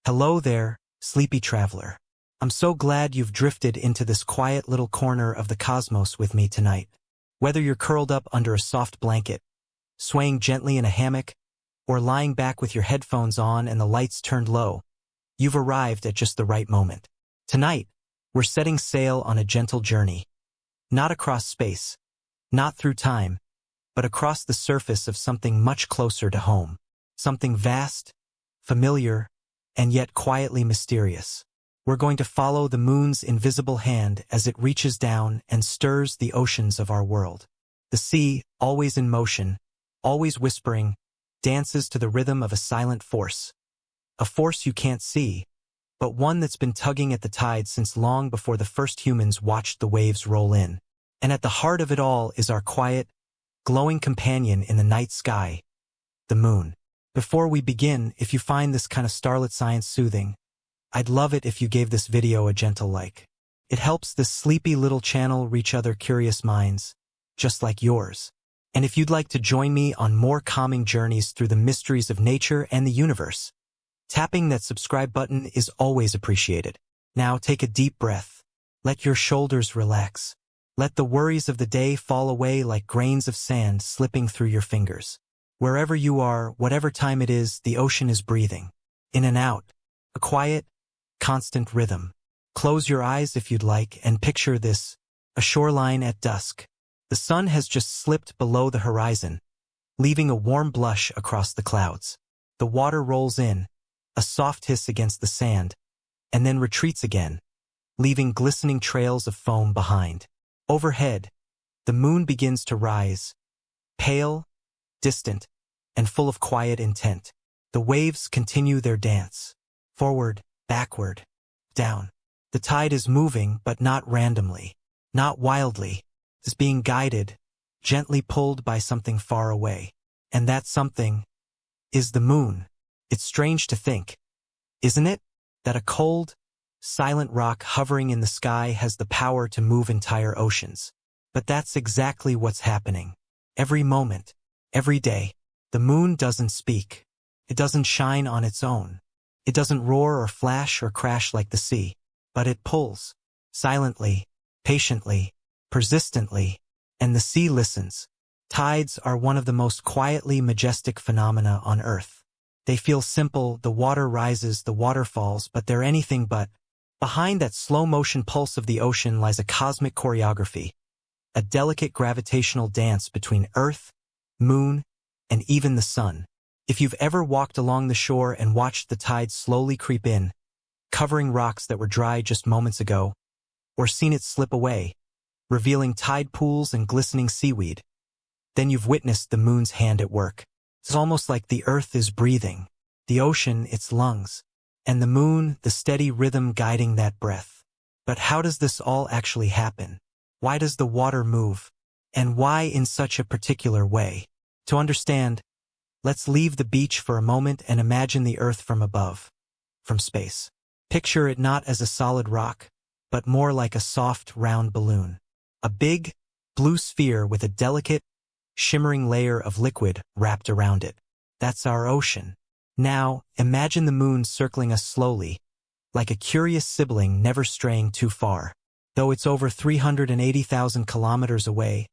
Hello there, sleepy traveler. I'm so glad you've drifted into this quiet little corner of the cosmos with me tonight. Whether you're curled up under a soft blanket, swaying gently in a hammock, or lying back with your headphones on and the lights turned low, you've arrived at just the right moment. Tonight, we're setting sail on a gentle journey. Not across space, not through time, but across the surface of something much closer to home. Something vast, familiar, and yet quietly mysterious. We're going to follow the moon's invisible hand as it reaches down and stirs the oceans of our world. The sea, always in motion, always whispering, dances to the rhythm of a silent force. A force you can't see, but one that's been tugging at the tide since long before the first humans watched the waves roll in. And at the heart of it all is our quiet, glowing companion in the night sky, the moon. Before we begin, if you find this kind of starlit science soothing, I'd love it if you gave this video a gentle like. It helps this sleepy little channel reach other curious minds, just like yours. And if you'd like to join me on more calming journeys through the mysteries of nature and the universe, tapping that subscribe button is always appreciated. Now take a deep breath. Let your shoulders relax. Let the worries of the day fall away like grains of sand slipping through your fingers. Wherever you are, whatever time it is, the ocean is breathing. In and out. A quiet, constant rhythm. Close your eyes if you'd like and picture this, a shoreline at dusk. The sun has just slipped below the horizon, leaving a warm blush across the clouds. The water rolls in, a soft hiss against the sand, and then retreats again, leaving glistening trails of foam behind. Overhead, the moon begins to rise, pale, distant, and full of quiet intent. The waves continue their dance. Forward, backward, down. The tide is moving, but not randomly, not wildly. It's being guided, gently pulled by something far away. And that something is the moon. It's strange to think, isn't it, that a cold, silent rock hovering in the sky has the power to move entire oceans. But that's exactly what's happening. Every moment, every day, the moon doesn't speak. It doesn't shine on its own. It doesn't roar or flash or crash like the sea. But it pulls, silently, patiently, persistently, and the sea listens. Tides are one of the most quietly majestic phenomena on Earth. They feel simple, the water rises, the water falls, but they're anything but. Behind that slow-motion pulse of the ocean lies a cosmic choreography, a delicate gravitational dance between Earth, moon, and even the sun. If you've ever walked along the shore and watched the tides slowly creep in, covering rocks that were dry just moments ago, or seen it slip away, revealing tide pools and glistening seaweed, then you've witnessed the moon's hand at work. It's almost like the Earth is breathing, the ocean its lungs, and the moon the steady rhythm guiding that breath. But how does this all actually happen? Why does the water move? And why in such a particular way? To understand, let's leave the beach for a moment and imagine the Earth from above, from space. Picture it not as a solid rock, but more like a soft, round balloon. A big, blue sphere with a delicate, shimmering layer of liquid wrapped around it. That's our ocean. Now, imagine the moon circling us slowly, like a curious sibling never straying too far. Though it's over 380,000 kilometers away,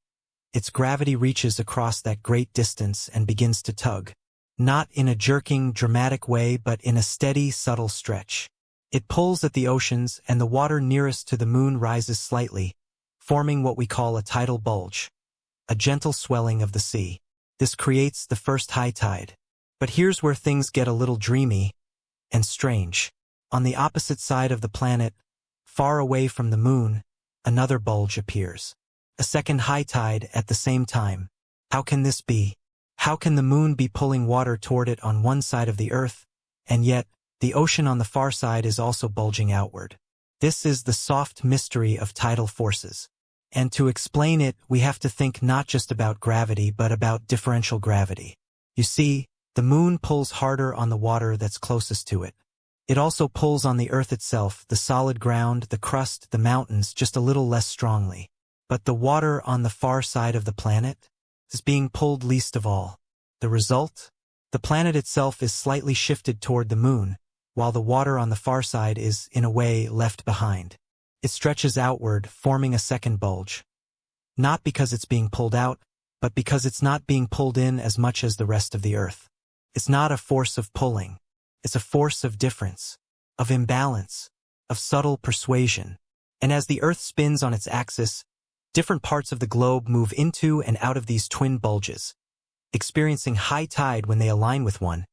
its gravity reaches across that great distance and begins to tug. Not in a jerking, dramatic way, but in a steady, subtle stretch. It pulls at the oceans, and the water nearest to the moon rises slightly, forming what we call a tidal bulge, a gentle swelling of the sea. This creates the first high tide. But here's where things get a little dreamy and strange. On the opposite side of the planet, far away from the moon, another bulge appears. A second high tide at the same time. How can this be? How can the moon be pulling water toward it on one side of the Earth, and yet the ocean on the far side is also bulging outward? This is the soft mystery of tidal forces. And to explain it, we have to think not just about gravity, but about differential gravity. You see, the moon pulls harder on the water that's closest to it. It also pulls on the Earth itself, the solid ground, the crust, the mountains, just a little less strongly. But the water on the far side of the planet is being pulled least of all. The result? The planet itself is slightly shifted toward the moon, while the water on the far side is, in a way, left behind. It stretches outward, forming a second bulge. Not because it's being pulled out, but because it's not being pulled in as much as the rest of the Earth. It's not a force of pulling. It's a force of difference, of imbalance, of subtle persuasion. And as the Earth spins on its axis, different parts of the globe move into and out of these twin bulges, experiencing high tide when they align with one,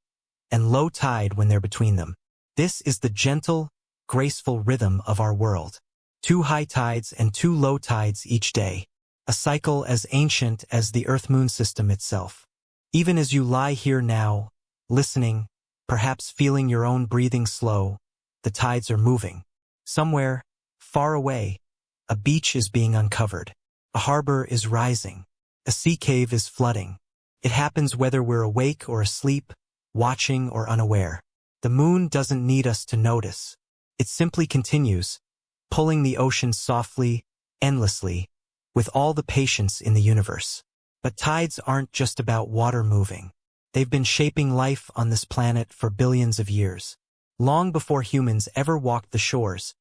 and low tide when they're between them. This is the gentle, graceful rhythm of our world. 2 high tides and 2 low tides each day, a cycle as ancient as the Earth-Moon system itself. Even as you lie here now, listening, perhaps feeling your own breathing slow, the tides are moving. Somewhere, far away, a beach is being uncovered. A harbor is rising. A sea cave is flooding. It happens whether we're awake or asleep, watching or unaware. The moon doesn't need us to notice. It simply continues, pulling the ocean softly, endlessly, with all the patience in the universe. But tides aren't just about water moving. They've been shaping life on this planet for billions of years. Long before humans ever walked the shores,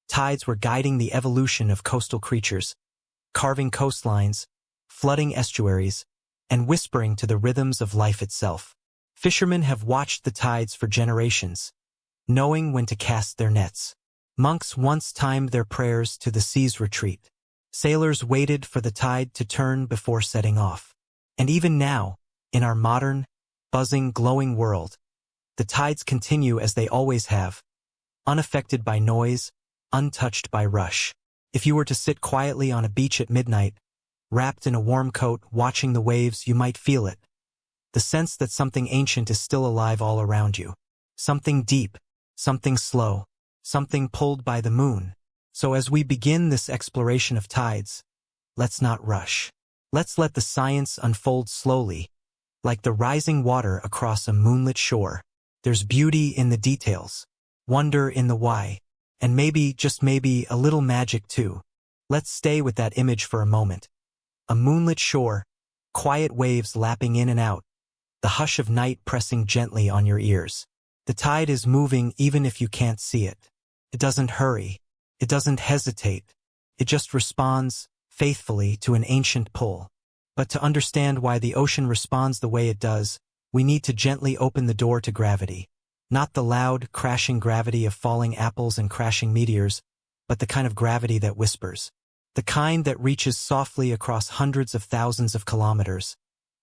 tides were guiding the evolution of coastal creatures, carving coastlines, flooding estuaries, and whispering to the rhythms of life itself. Fishermen have watched the tides for generations, knowing when to cast their nets. Monks once timed their prayers to the sea's retreat. Sailors waited for the tide to turn before setting off. And even now, in our modern, buzzing, glowing world, the tides continue as they always have, unaffected by noise, untouched by rush. If you were to sit quietly on a beach at midnight, wrapped in a warm coat, watching the waves, you might feel it. The sense that something ancient is still alive all around you. Something deep, something slow, something pulled by the moon. So as we begin this exploration of tides, let's not rush. Let's let the science unfold slowly, like the rising water across a moonlit shore. There's beauty in the details, wonder in the why, and maybe, just maybe, a little magic too. Let's stay with that image for a moment. A moonlit shore, quiet waves lapping in and out, the hush of night pressing gently on your ears. The tide is moving even if you can't see it. It doesn't hurry. It doesn't hesitate. It just responds, faithfully, to an ancient pull. But to understand why the ocean responds the way it does, we need to gently open the door to gravity. Not the loud, crashing gravity of falling apples and crashing meteors, but the kind of gravity that whispers. The kind that reaches softly across hundreds of thousands of kilometers,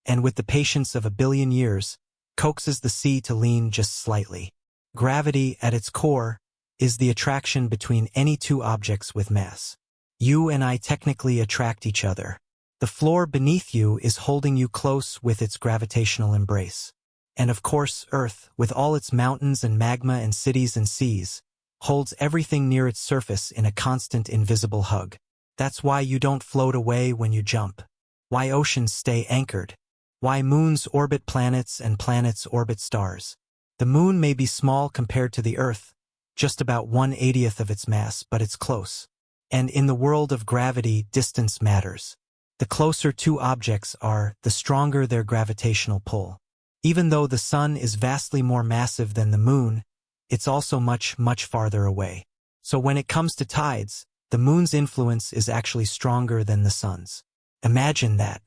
and with the patience of a billion years, coaxes the sea to lean just slightly. Gravity, at its core, is the attraction between any two objects with mass. You and I technically attract each other. The floor beneath you is holding you close with its gravitational embrace. And of course, Earth, with all its mountains and magma and cities and seas, holds everything near its surface in a constant invisible hug. That's why you don't float away when you jump. Why oceans stay anchored. Why moons orbit planets and planets orbit stars. The moon may be small compared to the Earth, just about 1/80th of its mass, but it's close. And in the world of gravity, distance matters. The closer two objects are, the stronger their gravitational pull. Even though the sun is vastly more massive than the moon, it's also much, much farther away. So when it comes to tides, the moon's influence is actually stronger than the sun's. Imagine that.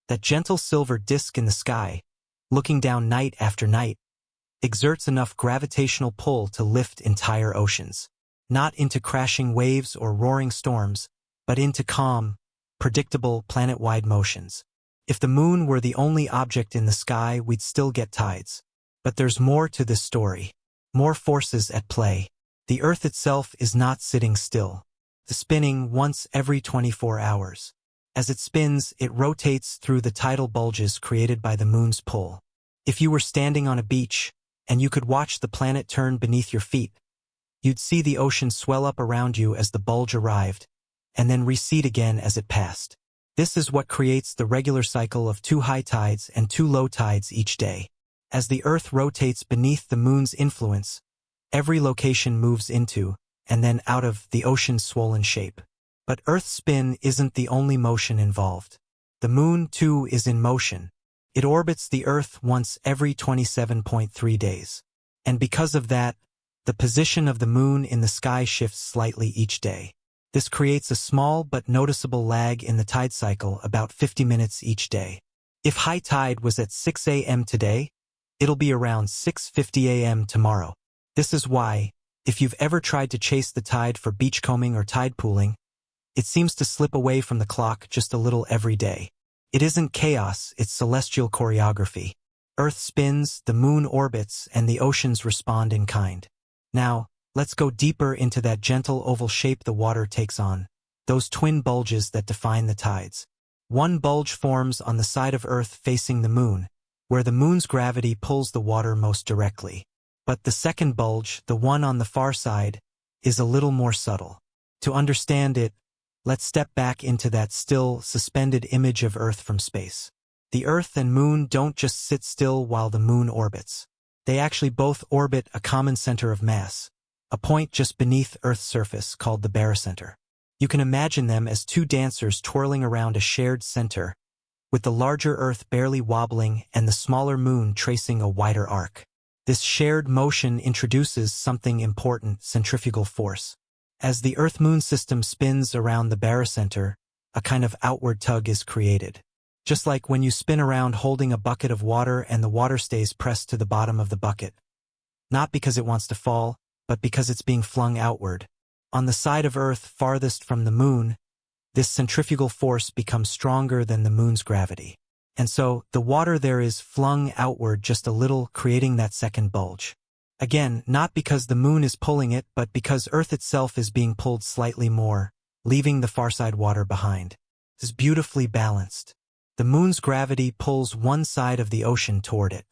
That gentle silver disk in the sky, looking down night after night, exerts enough gravitational pull to lift entire oceans. Not into crashing waves or roaring storms, but into calm, predictable, planet-wide motions. If the moon were the only object in the sky, we'd still get tides. But there's more to this story. More forces at play. The Earth itself is not sitting still. It's spinning once every 24 hours. As it spins, it rotates through the tidal bulges created by the moon's pull. If you were standing on a beach, and you could watch the planet turn beneath your feet, you'd see the ocean swell up around you as the bulge arrived, and then recede again as it passed. This is what creates the regular cycle of 2 high tides and 2 low tides each day. As the Earth rotates beneath the moon's influence, every location moves into, and then out of, the ocean's swollen shape. But Earth's spin isn't the only motion involved. The moon, too, is in motion. It orbits the Earth once every 27.3 days. And because of that, the position of the moon in the sky shifts slightly each day. This creates a small but noticeable lag in the tide cycle, about 50 minutes each day. If high tide was at 6 a.m. today, it'll be around 6:50 a.m. tomorrow. This is why, if you've ever tried to chase the tide for beachcombing or tide pooling, it seems to slip away from the clock just a little every day. It isn't chaos, it's celestial choreography. Earth spins, the moon orbits, and the oceans respond in kind. Now, let's go deeper into that gentle oval shape the water takes on, those twin bulges that define the tides. One bulge forms on the side of Earth facing the moon, where the moon's gravity pulls the water most directly. But the second bulge, the one on the far side, is a little more subtle. To understand it, let's step back into that still, suspended image of Earth from space. The Earth and moon don't just sit still while the moon orbits. They actually both orbit a common center of mass, a point just beneath Earth's surface called the barycenter. You can imagine them as two dancers twirling around a shared center, with the larger Earth barely wobbling and the smaller moon tracing a wider arc. This shared motion introduces something important: centrifugal force. As the Earth-Moon system spins around the barycenter, a kind of outward tug is created. Just like when you spin around holding a bucket of water and the water stays pressed to the bottom of the bucket. Not because it wants to fall, but because it's being flung outward. On the side of Earth farthest from the moon, this centrifugal force becomes stronger than the moon's gravity. And so, the water there is flung outward just a little, creating that second bulge. Again, not because the moon is pulling it, but because Earth itself is being pulled slightly more, leaving the far side water behind. This is beautifully balanced. The moon's gravity pulls one side of the ocean toward it.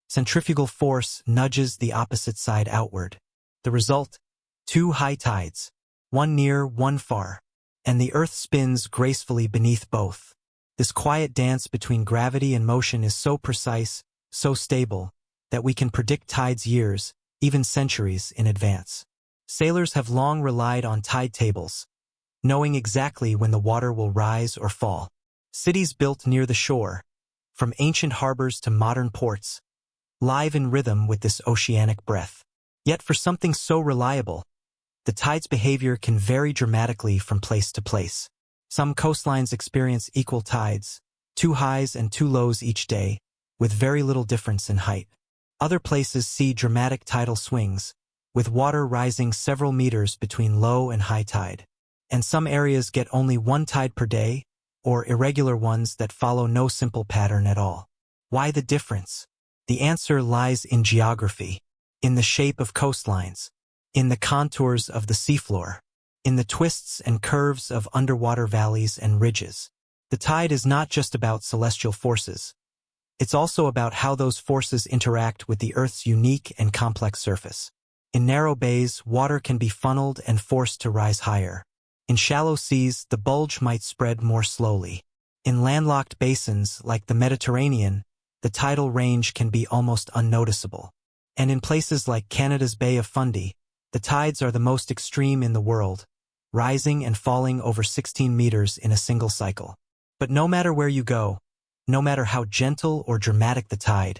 Centrifugal force nudges the opposite side outward. The result? Two high tides, one near, one far, and the Earth spins gracefully beneath both. This quiet dance between gravity and motion is so precise, so stable, that we can predict tides years, even centuries, in advance. Sailors have long relied on tide tables, knowing exactly when the water will rise or fall. Cities built near the shore, from ancient harbors to modern ports, live in rhythm with this oceanic breath. Yet for something so reliable, the tide's behavior can vary dramatically from place to place. Some coastlines experience equal tides, two highs and two lows each day, with very little difference in height. Other places see dramatic tidal swings, with water rising several meters between low and high tide. And some areas get only one tide per day, or irregular ones that follow no simple pattern at all. Why the difference? The answer lies in geography, in the shape of coastlines, in the contours of the seafloor, in the twists and curves of underwater valleys and ridges. The tide is not just about celestial forces. It's also about how those forces interact with the Earth's unique and complex surface. In narrow bays, water can be funneled and forced to rise higher. In shallow seas, the bulge might spread more slowly. In landlocked basins, like the Mediterranean, the tidal range can be almost unnoticeable. And in places like Canada's Bay of Fundy, the tides are the most extreme in the world, rising and falling over 16 meters in a single cycle. But no matter where you go, no matter how gentle or dramatic the tide,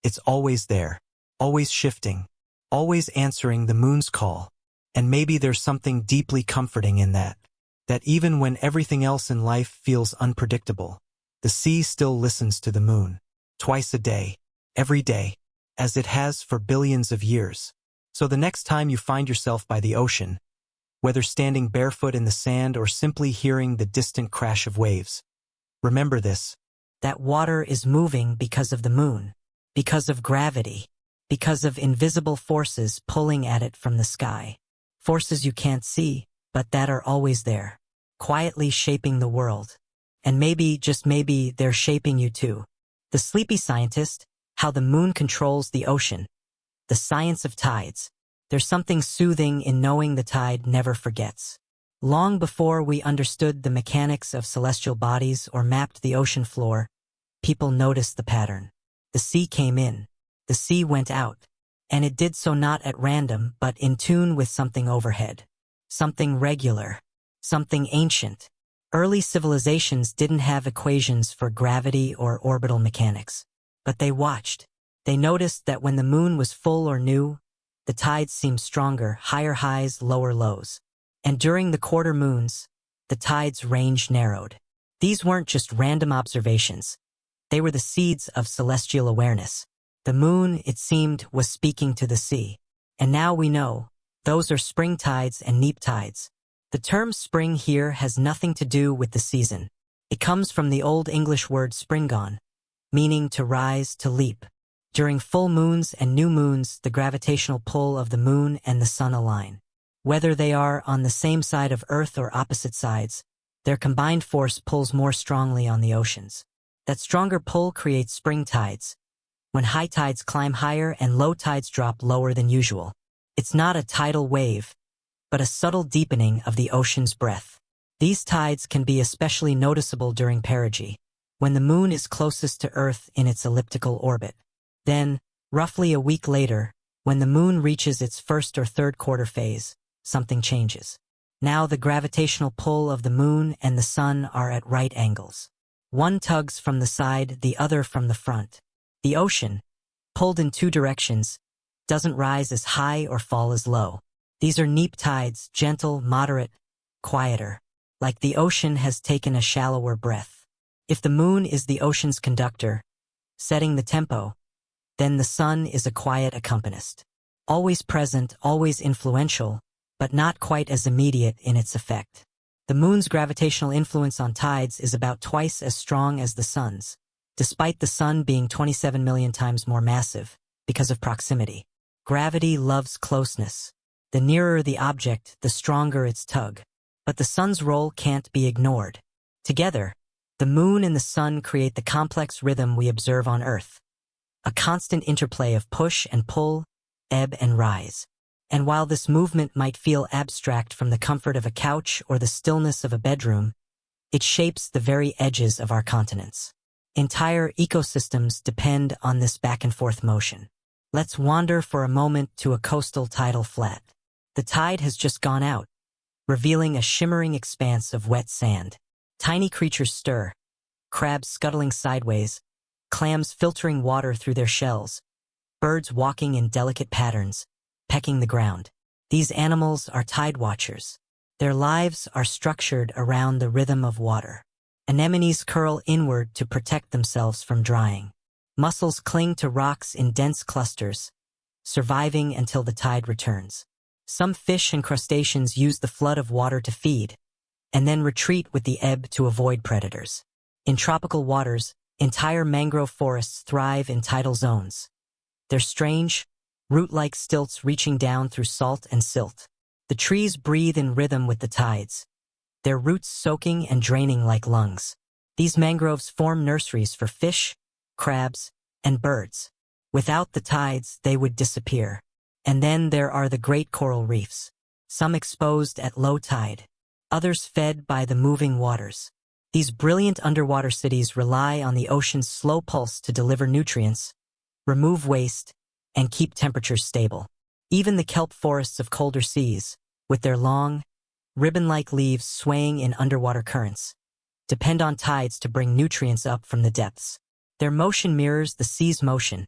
it's always there, always shifting, always answering the moon's call. And maybe there's something deeply comforting in that even when everything else in life feels unpredictable, the sea still listens to the moon, twice a day, every day, as it has for billions of years. So the next time you find yourself by the ocean, whether standing barefoot in the sand or simply hearing the distant crash of waves, remember this: that water is moving because of the moon, because of gravity, because of invisible forces pulling at it from the sky. Forces you can't see, but that are always there, quietly shaping the world. And maybe, just maybe, they're shaping you too. The Sleepy Scientist, How the Moon Controls the Ocean. The Science of Tides. There's something soothing in knowing the tide never forgets. Long before we understood the mechanics of celestial bodies or mapped the ocean floor, people noticed the pattern. The sea came in, the sea went out, and it did so not at random but in tune with something overhead. Something regular, something ancient. Early civilizations didn't have equations for gravity or orbital mechanics, but they watched. They noticed that when the moon was full or new, the tides seem stronger, higher highs, lower lows. And during the quarter moons, the tides' range narrowed. These weren't just random observations. They were the seeds of celestial awareness. The moon, it seemed, was speaking to the sea. And now we know, those are spring tides and neap tides. The term spring here has nothing to do with the season. It comes from the Old English word springon, meaning to rise, to leap. During full moons and new moons, the gravitational pull of the moon and the sun align. Whether they are on the same side of Earth or opposite sides, their combined force pulls more strongly on the oceans. That stronger pull creates spring tides, when high tides climb higher and low tides drop lower than usual. It's not a tidal wave, but a subtle deepening of the ocean's breadth. These tides can be especially noticeable during perigee, when the moon is closest to Earth in its elliptical orbit. Then, roughly a week later, when the moon reaches its first or third quarter phase, something changes. Now the gravitational pull of the moon and the sun are at right angles. One tugs from the side, the other from the front. The ocean, pulled in two directions, doesn't rise as high or fall as low. These are neap tides, gentle, moderate, quieter, like the ocean has taken a shallower breath. If the moon is the ocean's conductor, setting the tempo, then the sun is a quiet accompanist. Always present, always influential, but not quite as immediate in its effect. The moon's gravitational influence on tides is about twice as strong as the sun's, despite the sun being 27 million times more massive, because of proximity. Gravity loves closeness. The nearer the object, the stronger its tug. But the sun's role can't be ignored. Together, the moon and the sun create the complex rhythm we observe on Earth. A constant interplay of push and pull, ebb and rise. And while this movement might feel abstract from the comfort of a couch or the stillness of a bedroom, it shapes the very edges of our continents. Entire ecosystems depend on this back-and-forth motion. Let's wander for a moment to a coastal tidal flat. The tide has just gone out, revealing a shimmering expanse of wet sand. Tiny creatures stir, crabs scuttling sideways, clams filtering water through their shells, birds walking in delicate patterns, pecking the ground. These animals are tide watchers. Their lives are structured around the rhythm of water. Anemones curl inward to protect themselves from drying. Mussels cling to rocks in dense clusters, surviving until the tide returns. Some fish and crustaceans use the flood of water to feed, and then retreat with the ebb to avoid predators. In tropical waters, entire mangrove forests thrive in tidal zones. They're strange, root-like stilts reaching down through salt and silt. The trees breathe in rhythm with the tides, their roots soaking and draining like lungs. These mangroves form nurseries for fish, crabs, and birds. Without the tides, they would disappear. And then there are the great coral reefs, some exposed at low tide, others fed by the moving waters. These brilliant underwater cities rely on the ocean's slow pulse to deliver nutrients, remove waste, and keep temperatures stable. Even the kelp forests of colder seas, with their long, ribbon-like leaves swaying in underwater currents, depend on tides to bring nutrients up from the depths. Their motion mirrors the sea's motion,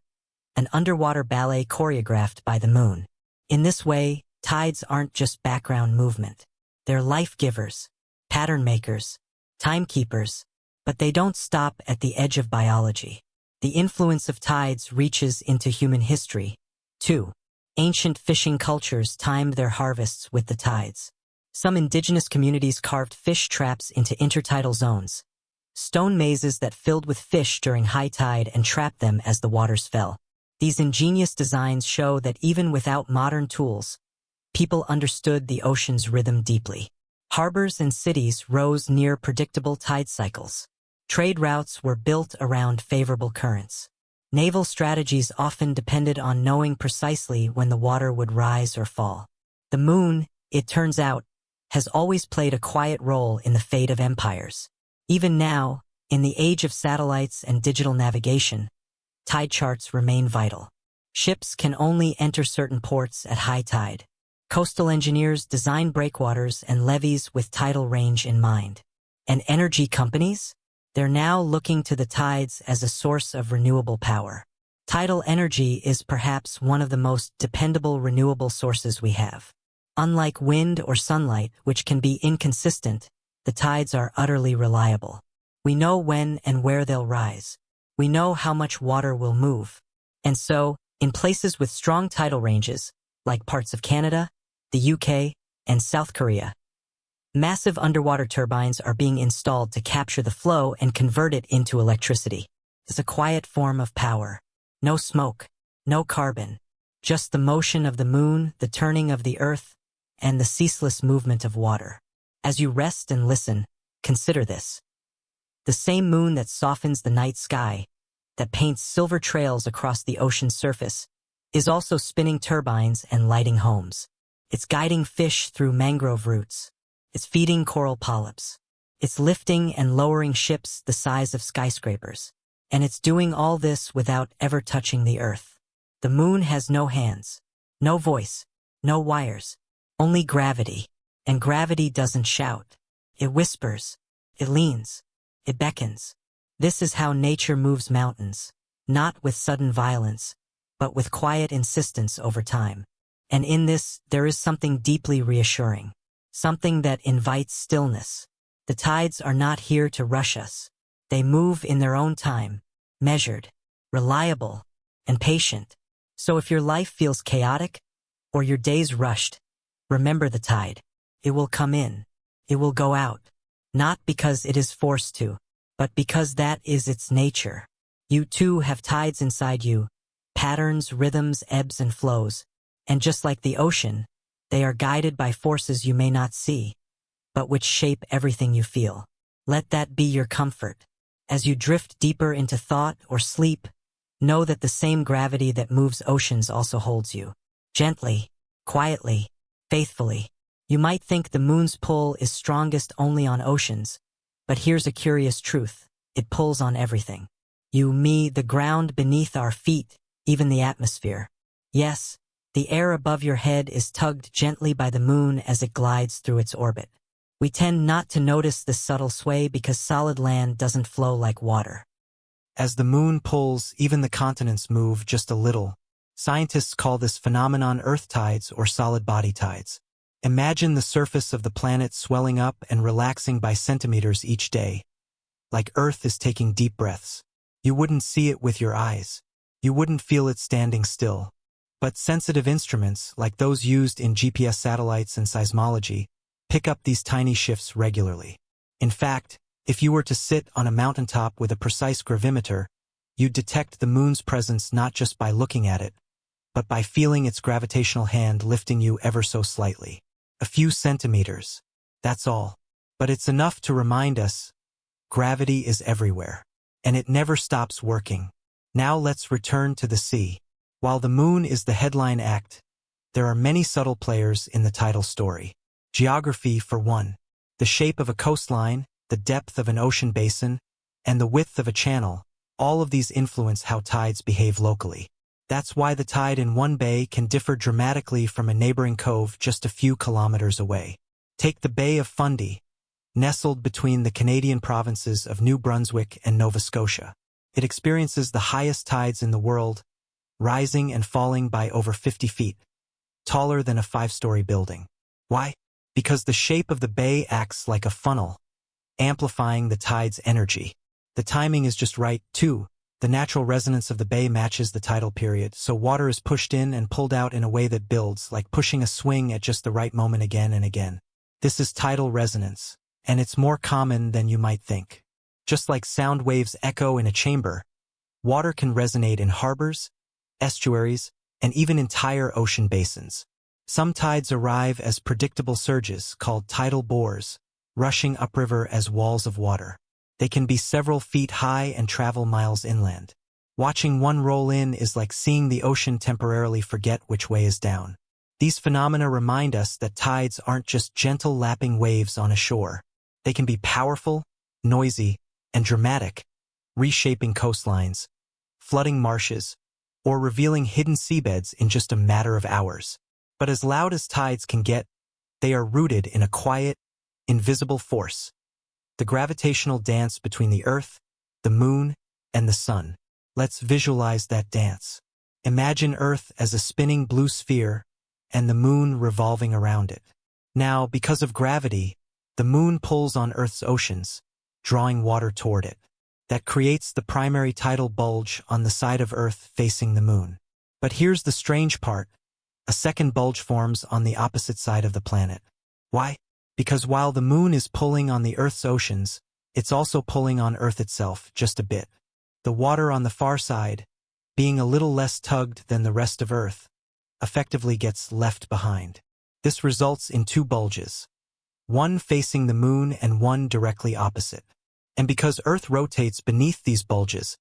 an underwater ballet choreographed by the moon. In this way, tides aren't just background movement. They're life-givers, pattern makers, timekeepers, but they don't stop at the edge of biology. The influence of tides reaches into human history, too. Ancient fishing cultures timed their harvests with the tides. Some indigenous communities carved fish traps into intertidal zones, stone mazes that filled with fish during high tide and trapped them as the waters fell. These ingenious designs show that even without modern tools, people understood the ocean's rhythm deeply. Harbors and cities rose near predictable tide cycles. Trade routes were built around favorable currents. Naval strategies often depended on knowing precisely when the water would rise or fall. The moon, it turns out, has always played a quiet role in the fate of empires. Even now, in the age of satellites and digital navigation, tide charts remain vital. Ships can only enter certain ports at high tide. Coastal engineers design breakwaters and levees with tidal range in mind. And energy companies? They're now looking to the tides as a source of renewable power. Tidal energy is perhaps one of the most dependable renewable sources we have. Unlike wind or sunlight, which can be inconsistent, the tides are utterly reliable. We know when and where they'll rise. We know how much water will move. And so, in places with strong tidal ranges, like parts of Canada, the UK, and South Korea, massive underwater turbines are being installed to capture the flow and convert it into electricity. It's a quiet form of power. No smoke, no carbon, just the motion of the moon, the turning of the earth, and the ceaseless movement of water. As you rest and listen, consider this. The same moon that softens the night sky, that paints silver trails across the ocean's surface, is also spinning turbines and lighting homes. It's guiding fish through mangrove roots. It's feeding coral polyps. It's lifting and lowering ships the size of skyscrapers. And it's doing all this without ever touching the earth. The moon has no hands, no voice, no wires, only gravity. And gravity doesn't shout. It whispers. It leans. It beckons. This is how nature moves mountains, not with sudden violence, but with quiet insistence over time. And in this, there is something deeply reassuring, something that invites stillness. The tides are not here to rush us. They move in their own time, measured, reliable, and patient. So if your life feels chaotic, or your days rushed, remember the tide. It will come in. It will go out. Not because it is forced to, but because that is its nature. You too have tides inside you, patterns, rhythms, ebbs and flows. And just like the ocean, they are guided by forces you may not see, but which shape everything you feel. Let that be your comfort. As you drift deeper into thought or sleep, know that the same gravity that moves oceans also holds you. Gently, quietly, faithfully. You might think the moon's pull is strongest only on oceans, but here's a curious truth. It pulls on everything. You, me, the ground beneath our feet, even the atmosphere. Yes, the air above your head is tugged gently by the moon as it glides through its orbit. We tend not to notice this subtle sway because solid land doesn't flow like water. As the moon pulls, even the continents move just a little. Scientists call this phenomenon earth tides or solid body tides. Imagine the surface of the planet swelling up and relaxing by centimeters each day, like Earth is taking deep breaths. You wouldn't see it with your eyes. You wouldn't feel it standing still. But sensitive instruments, like those used in GPS satellites and seismology, pick up these tiny shifts regularly. In fact, if you were to sit on a mountaintop with a precise gravimeter, you'd detect the moon's presence not just by looking at it, but by feeling its gravitational hand lifting you ever so slightly. A few centimeters. That's all. But it's enough to remind us, gravity is everywhere. And it never stops working. Now let's return to the sea. While the moon is the headline act, there are many subtle players in the tidal story. Geography, for one. The shape of a coastline, the depth of an ocean basin, and the width of a channel, all of these influence how tides behave locally. That's why the tide in one bay can differ dramatically from a neighboring cove just a few kilometers away. Take the Bay of Fundy, nestled between the Canadian provinces of New Brunswick and Nova Scotia. It experiences the highest tides in the world, rising and falling by over 50 feet, taller than a 5-story building. Why? Because the shape of the bay acts like a funnel, amplifying the tide's energy. The timing is just right, too. The natural resonance of the bay matches the tidal period, so water is pushed in and pulled out in a way that builds, like pushing a swing at just the right moment again and again. This is tidal resonance, and it's more common than you might think. Just like sound waves echo in a chamber, water can resonate in harbors, estuaries, and even entire ocean basins. Some tides arrive as predictable surges called tidal bores, rushing upriver as walls of water. They can be several feet high and travel miles inland. Watching one roll in is like seeing the ocean temporarily forget which way is down. These phenomena remind us that tides aren't just gentle lapping waves on a shore. They can be powerful, noisy, and dramatic, reshaping coastlines, flooding marshes, or revealing hidden seabeds in just a matter of hours. But as loud as tides can get, they are rooted in a quiet, invisible force. The gravitational dance between the Earth, the Moon, and the Sun. Let's visualize that dance. Imagine Earth as a spinning blue sphere and the moon revolving around it. Now, because of gravity, the moon pulls on Earth's oceans, drawing water toward it. That creates the primary tidal bulge on the side of Earth facing the moon. But here's the strange part. A second bulge forms on the opposite side of the planet. Why? Because while the moon is pulling on the Earth's oceans, it's also pulling on Earth itself just a bit. The water on the far side, being a little less tugged than the rest of Earth, effectively gets left behind. This results in two bulges, one facing the moon and one directly opposite. And because Earth rotates beneath these bulges,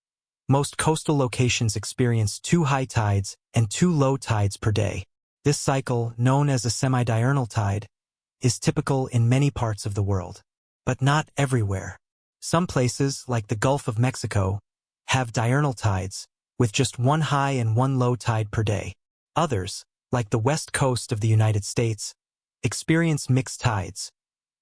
most coastal locations experience 2 high tides and 2 low tides per day. This cycle, known as a semi-diurnal tide, is typical in many parts of the world, but not everywhere. Some places, like the Gulf of Mexico, have diurnal tides, with just 1 high and 1 low tide per day. Others, like the west coast of the United States, experience mixed tides,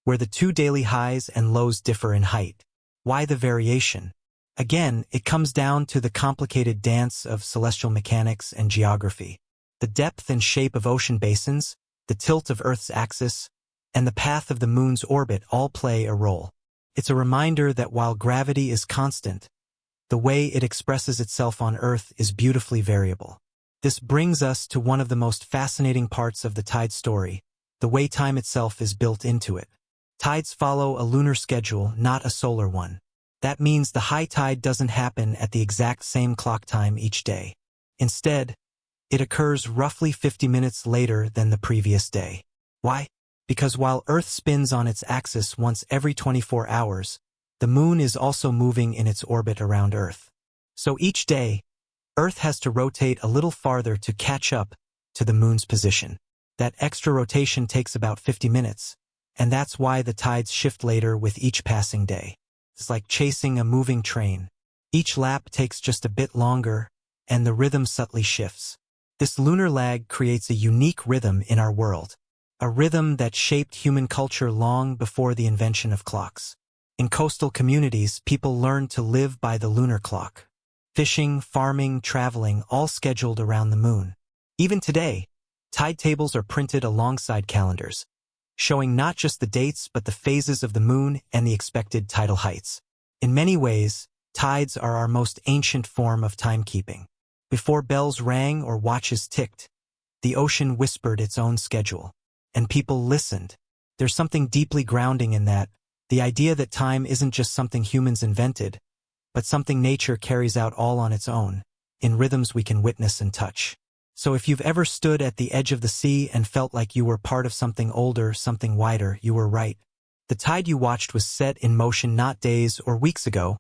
where the 2 daily highs and lows differ in height. Why the variation? Again, it comes down to the complicated dance of celestial mechanics and geography. The depth and shape of ocean basins, the tilt of Earth's axis, and the path of the moon's orbit all play a role. It's a reminder that while gravity is constant, the way it expresses itself on Earth is beautifully variable. This brings us to one of the most fascinating parts of the tide story, the way time itself is built into it. Tides follow a lunar schedule, not a solar one. That means the high tide doesn't happen at the exact same clock time each day. Instead, it occurs roughly 50 minutes later than the previous day. Why? Because while Earth spins on its axis once every 24 hours, the moon is also moving in its orbit around Earth. So each day, Earth has to rotate a little farther to catch up to the moon's position. That extra rotation takes about 50 minutes, and that's why the tides shift later with each passing day. It's like chasing a moving train. Each lap takes just a bit longer, and the rhythm subtly shifts. This lunar lag creates a unique rhythm in our world, a rhythm that shaped human culture long before the invention of clocks. In coastal communities, people learned to live by the lunar clock. Fishing, farming, traveling, all scheduled around the moon. Even today, tide tables are printed alongside calendars, showing not just the dates but the phases of the moon and the expected tidal heights. In many ways, tides are our most ancient form of timekeeping. Before bells rang or watches ticked, the ocean whispered its own schedule, and people listened. There's something deeply grounding in that, the idea that time isn't just something humans invented, but something nature carries out all on its own, in rhythms we can witness and touch. So if you've ever stood at the edge of the sea and felt like you were part of something older, something wider, you were right. The tide you watched was set in motion not days or weeks ago,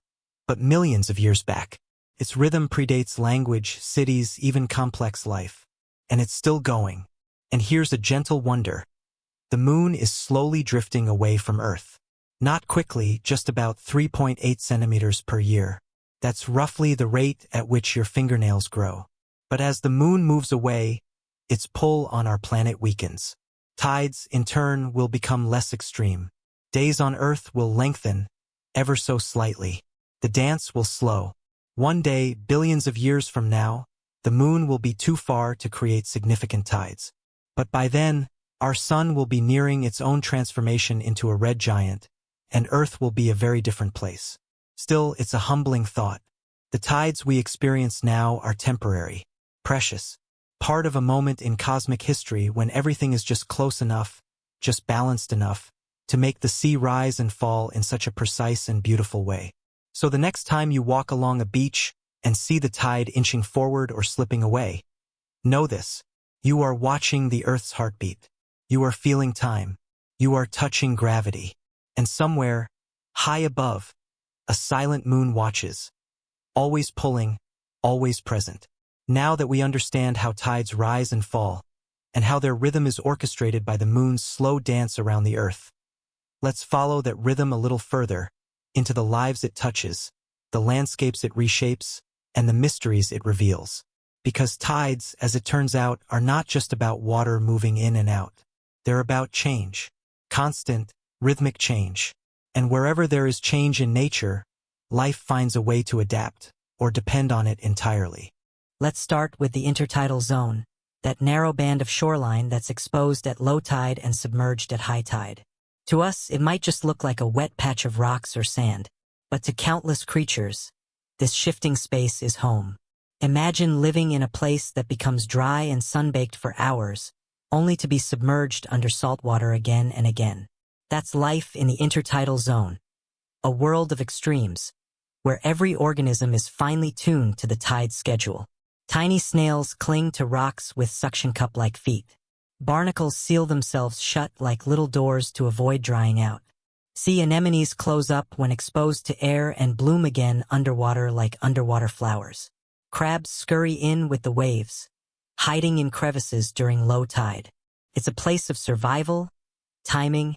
but millions of years back. Its rhythm predates language, cities, even complex life. And it's still going. And here's a gentle wonder. The moon is slowly drifting away from Earth. Not quickly, just about 3.8 centimeters per year. That's roughly the rate at which your fingernails grow. But as the moon moves away, its pull on our planet weakens. Tides, in turn, will become less extreme. Days on Earth will lengthen, ever so slightly. The dance will slow. One day, billions of years from now, the moon will be too far to create significant tides. But by then, our sun will be nearing its own transformation into a red giant, and Earth will be a very different place. Still, it's a humbling thought. The tides we experience now are temporary, precious, part of a moment in cosmic history when everything is just close enough, just balanced enough, to make the sea rise and fall in such a precise and beautiful way. So the next time you walk along a beach and see the tide inching forward or slipping away, know this: you are watching the Earth's heartbeat. You are feeling time. You are touching gravity. And somewhere, high above, a silent moon watches, always pulling, always present. Now that we understand how tides rise and fall, and how their rhythm is orchestrated by the moon's slow dance around the Earth, let's follow that rhythm a little further, into the lives it touches, the landscapes it reshapes, and the mysteries it reveals. Because tides, as it turns out, are not just about water moving in and out. They're about change. Constant, rhythmic change. And wherever there is change in nature, life finds a way to adapt. or depend on it entirely? Let's start with the intertidal zone, that narrow band of shoreline that's exposed at low tide and submerged at high tide. To us, it might just look like a wet patch of rocks or sand, but to countless creatures, this shifting space is home. Imagine living in a place that becomes dry and sunbaked for hours, only to be submerged under salt water again and again. That's life in the intertidal zone, a world of extremes, where every organism is finely tuned to the tide schedule. Tiny snails cling to rocks with suction cup-like feet. Barnacles seal themselves shut like little doors to avoid drying out. Sea anemones close up when exposed to air and bloom again underwater like underwater flowers. Crabs scurry in with the waves, hiding in crevices during low tide. It's a place of survival, timing,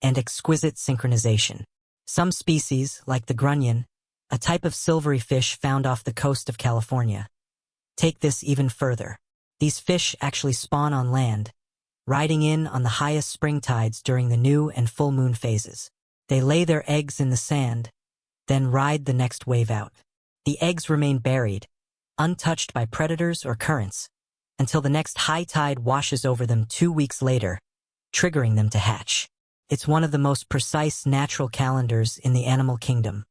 and exquisite synchronization. Some species, like the grunion, a type of silvery fish found off the coast of California, take this even further. These fish actually spawn on land, riding in on the highest spring tides during the new and full moon phases. They lay their eggs in the sand, then ride the next wave out. The eggs remain buried, untouched by predators or currents, until the next high tide washes over them 2 weeks later, triggering them to hatch. It's one of the most precise natural calendars in the animal kingdom,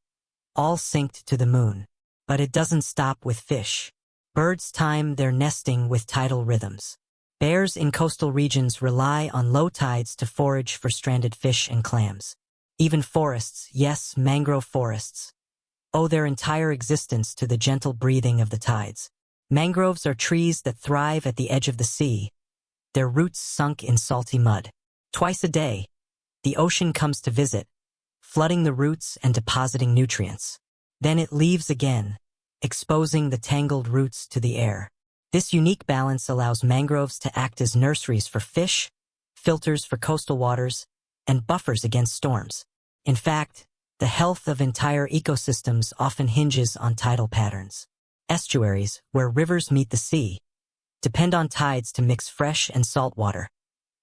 all synced to the moon. But it doesn't stop with fish. Birds time their nesting with tidal rhythms. Bears in coastal regions rely on low tides to forage for stranded fish and clams. Even forests, yes, mangrove forests, owe their entire existence to the gentle breathing of the tides. Mangroves are trees that thrive at the edge of the sea, their roots sunk in salty mud. Twice a day, the ocean comes to visit, flooding the roots and depositing nutrients. Then it leaves again, exposing the tangled roots to the air. This unique balance allows mangroves to act as nurseries for fish, filters for coastal waters, and buffers against storms. In fact, the health of entire ecosystems often hinges on tidal patterns. Estuaries, where rivers meet the sea, depend on tides to mix fresh and salt water,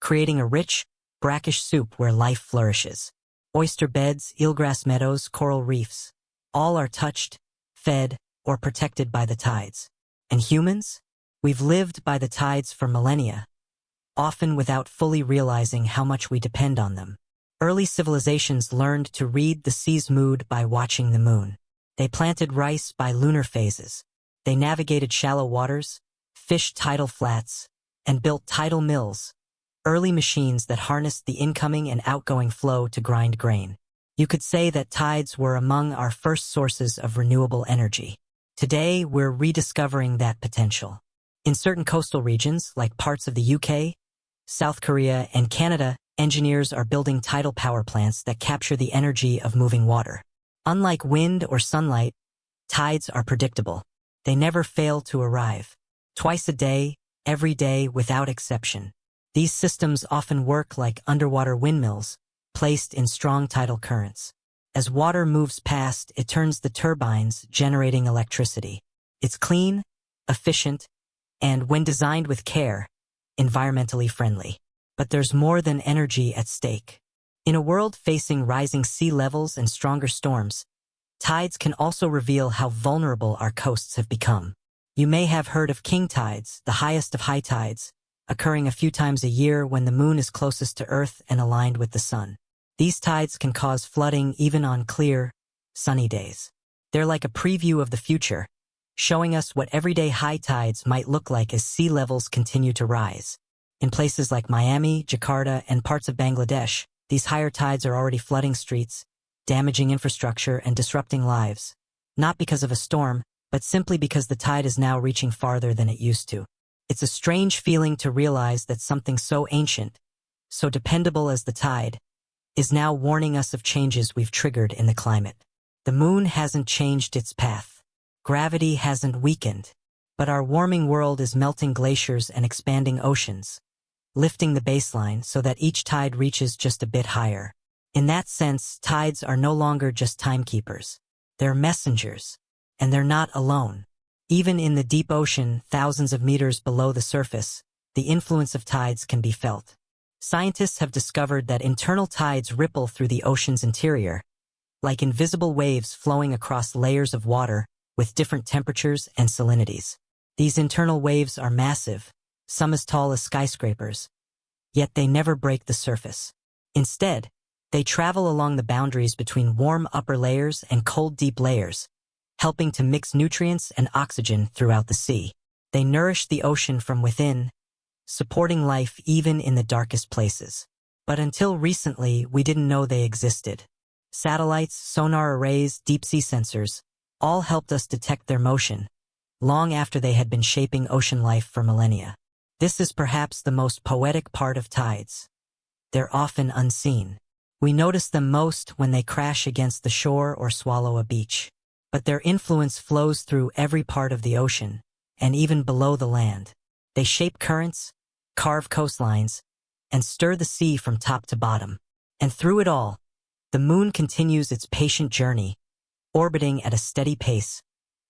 creating a rich, brackish soup where life flourishes. Oyster beds, eelgrass meadows, coral reefs, all are touched, fed, or protected by the tides. And humans? We've lived by the tides for millennia, often without fully realizing how much we depend on them. Early civilizations learned to read the sea's mood by watching the moon. They planted rice by lunar phases. They navigated shallow waters, fished tidal flats, and built tidal mills, early machines that harnessed the incoming and outgoing flow to grind grain. You could say that tides were among our first sources of renewable energy. Today, we're rediscovering that potential. In certain coastal regions, like parts of the UK, South Korea, and Canada, engineers are building tidal power plants that capture the energy of moving water. Unlike wind or sunlight, tides are predictable. They never fail to arrive. Twice a day, every day, without exception. These systems often work like underwater windmills, placed in strong tidal currents. As water moves past, it turns the turbines, generating electricity. It's clean, efficient, and, when designed with care, environmentally friendly. But there's more than energy at stake. In a world facing rising sea levels and stronger storms, tides can also reveal how vulnerable our coasts have become. You may have heard of king tides, the highest of high tides, occurring a few times a year when the moon is closest to Earth and aligned with the sun. These tides can cause flooding even on clear, sunny days. They're like a preview of the future, showing us what everyday high tides might look like as sea levels continue to rise. In places like Miami, Jakarta, and parts of Bangladesh, these higher tides are already flooding streets, damaging infrastructure, and disrupting lives. Not because of a storm, but simply because the tide is now reaching farther than it used to. It's a strange feeling to realize that something so ancient, so dependable as the tide, is now warning us of changes we've triggered in the climate. The moon hasn't changed its path. Gravity hasn't weakened. But our warming world is melting glaciers and expanding oceans, lifting the baseline so that each tide reaches just a bit higher. In that sense, tides are no longer just timekeepers. They're messengers, and they're not alone. Even in the deep ocean, thousands of meters below the surface, the influence of tides can be felt. Scientists have discovered that internal tides ripple through the ocean's interior, like invisible waves flowing across layers of water, with different temperatures and salinities. These internal waves are massive, some as tall as skyscrapers, yet they never break the surface. Instead, they travel along the boundaries between warm upper layers and cold deep layers, helping to mix nutrients and oxygen throughout the sea. They nourish the ocean from within, supporting life even in the darkest places. But until recently, we didn't know they existed. Satellites, sonar arrays, deep-sea sensors, all helped us detect their motion, long after they had been shaping ocean life for millennia. This is perhaps the most poetic part of tides. They're often unseen. We notice them most when they crash against the shore or swallow a beach. But their influence flows through every part of the ocean, and even below the land. They shape currents, carve coastlines, and stir the sea from top to bottom. And through it all, the moon continues its patient journey, orbiting at a steady pace,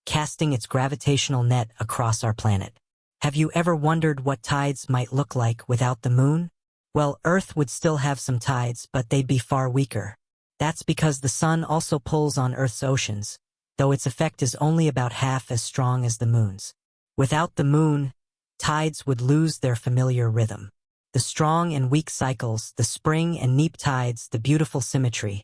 casting its gravitational net across our planet. Have you ever wondered what tides might look like without the moon? Well, Earth would still have some tides, but they'd be far weaker. That's because the sun also pulls on Earth's oceans, though its effect is only about half as strong as the moon's. Without the moon, tides would lose their familiar rhythm. The strong and weak cycles, the spring and neap tides, the beautiful symmetry,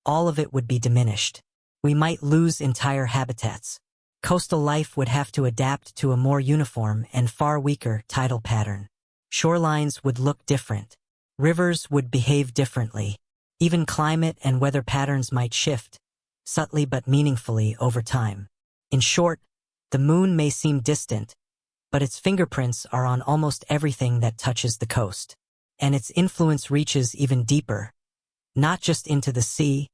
all of it would be diminished. We might lose entire habitats. Coastal life would have to adapt to a more uniform and far weaker tidal pattern. Shorelines would look different. Rivers would behave differently. Even climate and weather patterns might shift, subtly but meaningfully over time. In short, the moon may seem distant, but its fingerprints are on almost everything that touches the coast. And its influence reaches even deeper, not just into the sea,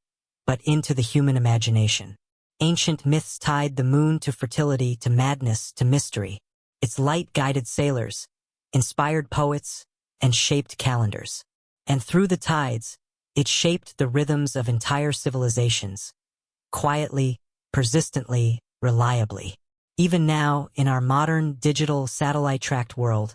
but into the human imagination. Ancient myths tied the moon to fertility, to madness, to mystery. Its light guided sailors, inspired poets, and shaped calendars. And through the tides, it shaped the rhythms of entire civilizations, quietly, persistently, reliably. Even now, in our modern, digital, satellite-tracked world,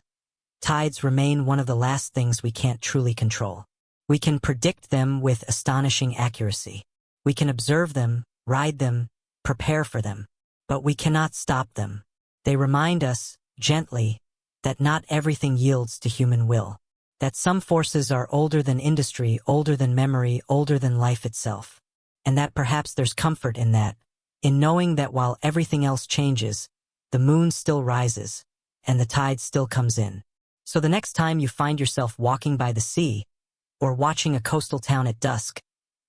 tides remain one of the last things we can't truly control. We can predict them with astonishing accuracy. We can observe them, ride them, prepare for them. But we cannot stop them. They remind us, gently, that not everything yields to human will. That some forces are older than industry, older than memory, older than life itself. And that perhaps there's comfort in that, in knowing that while everything else changes, the moon still rises, and the tide still comes in. So the next time you find yourself walking by the sea, or watching a coastal town at dusk,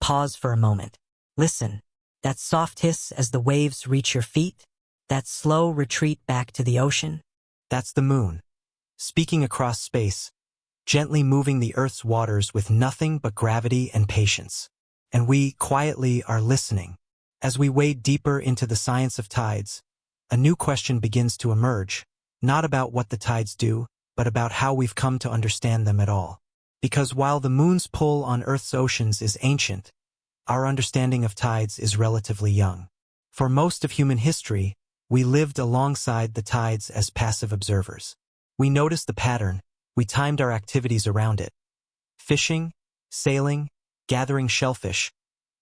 pause for a moment. Listen, that soft hiss as the waves reach your feet, that slow retreat back to the ocean. That's the moon, speaking across space, gently moving the Earth's waters with nothing but gravity and patience. And we, quietly, are listening. As we wade deeper into the science of tides, a new question begins to emerge, not about what the tides do, but about how we've come to understand them at all. Because while the moon's pull on Earth's oceans is ancient, our understanding of tides is relatively young. For most of human history, we lived alongside the tides as passive observers. We noticed the pattern, we timed our activities around it. Fishing, sailing, gathering shellfish,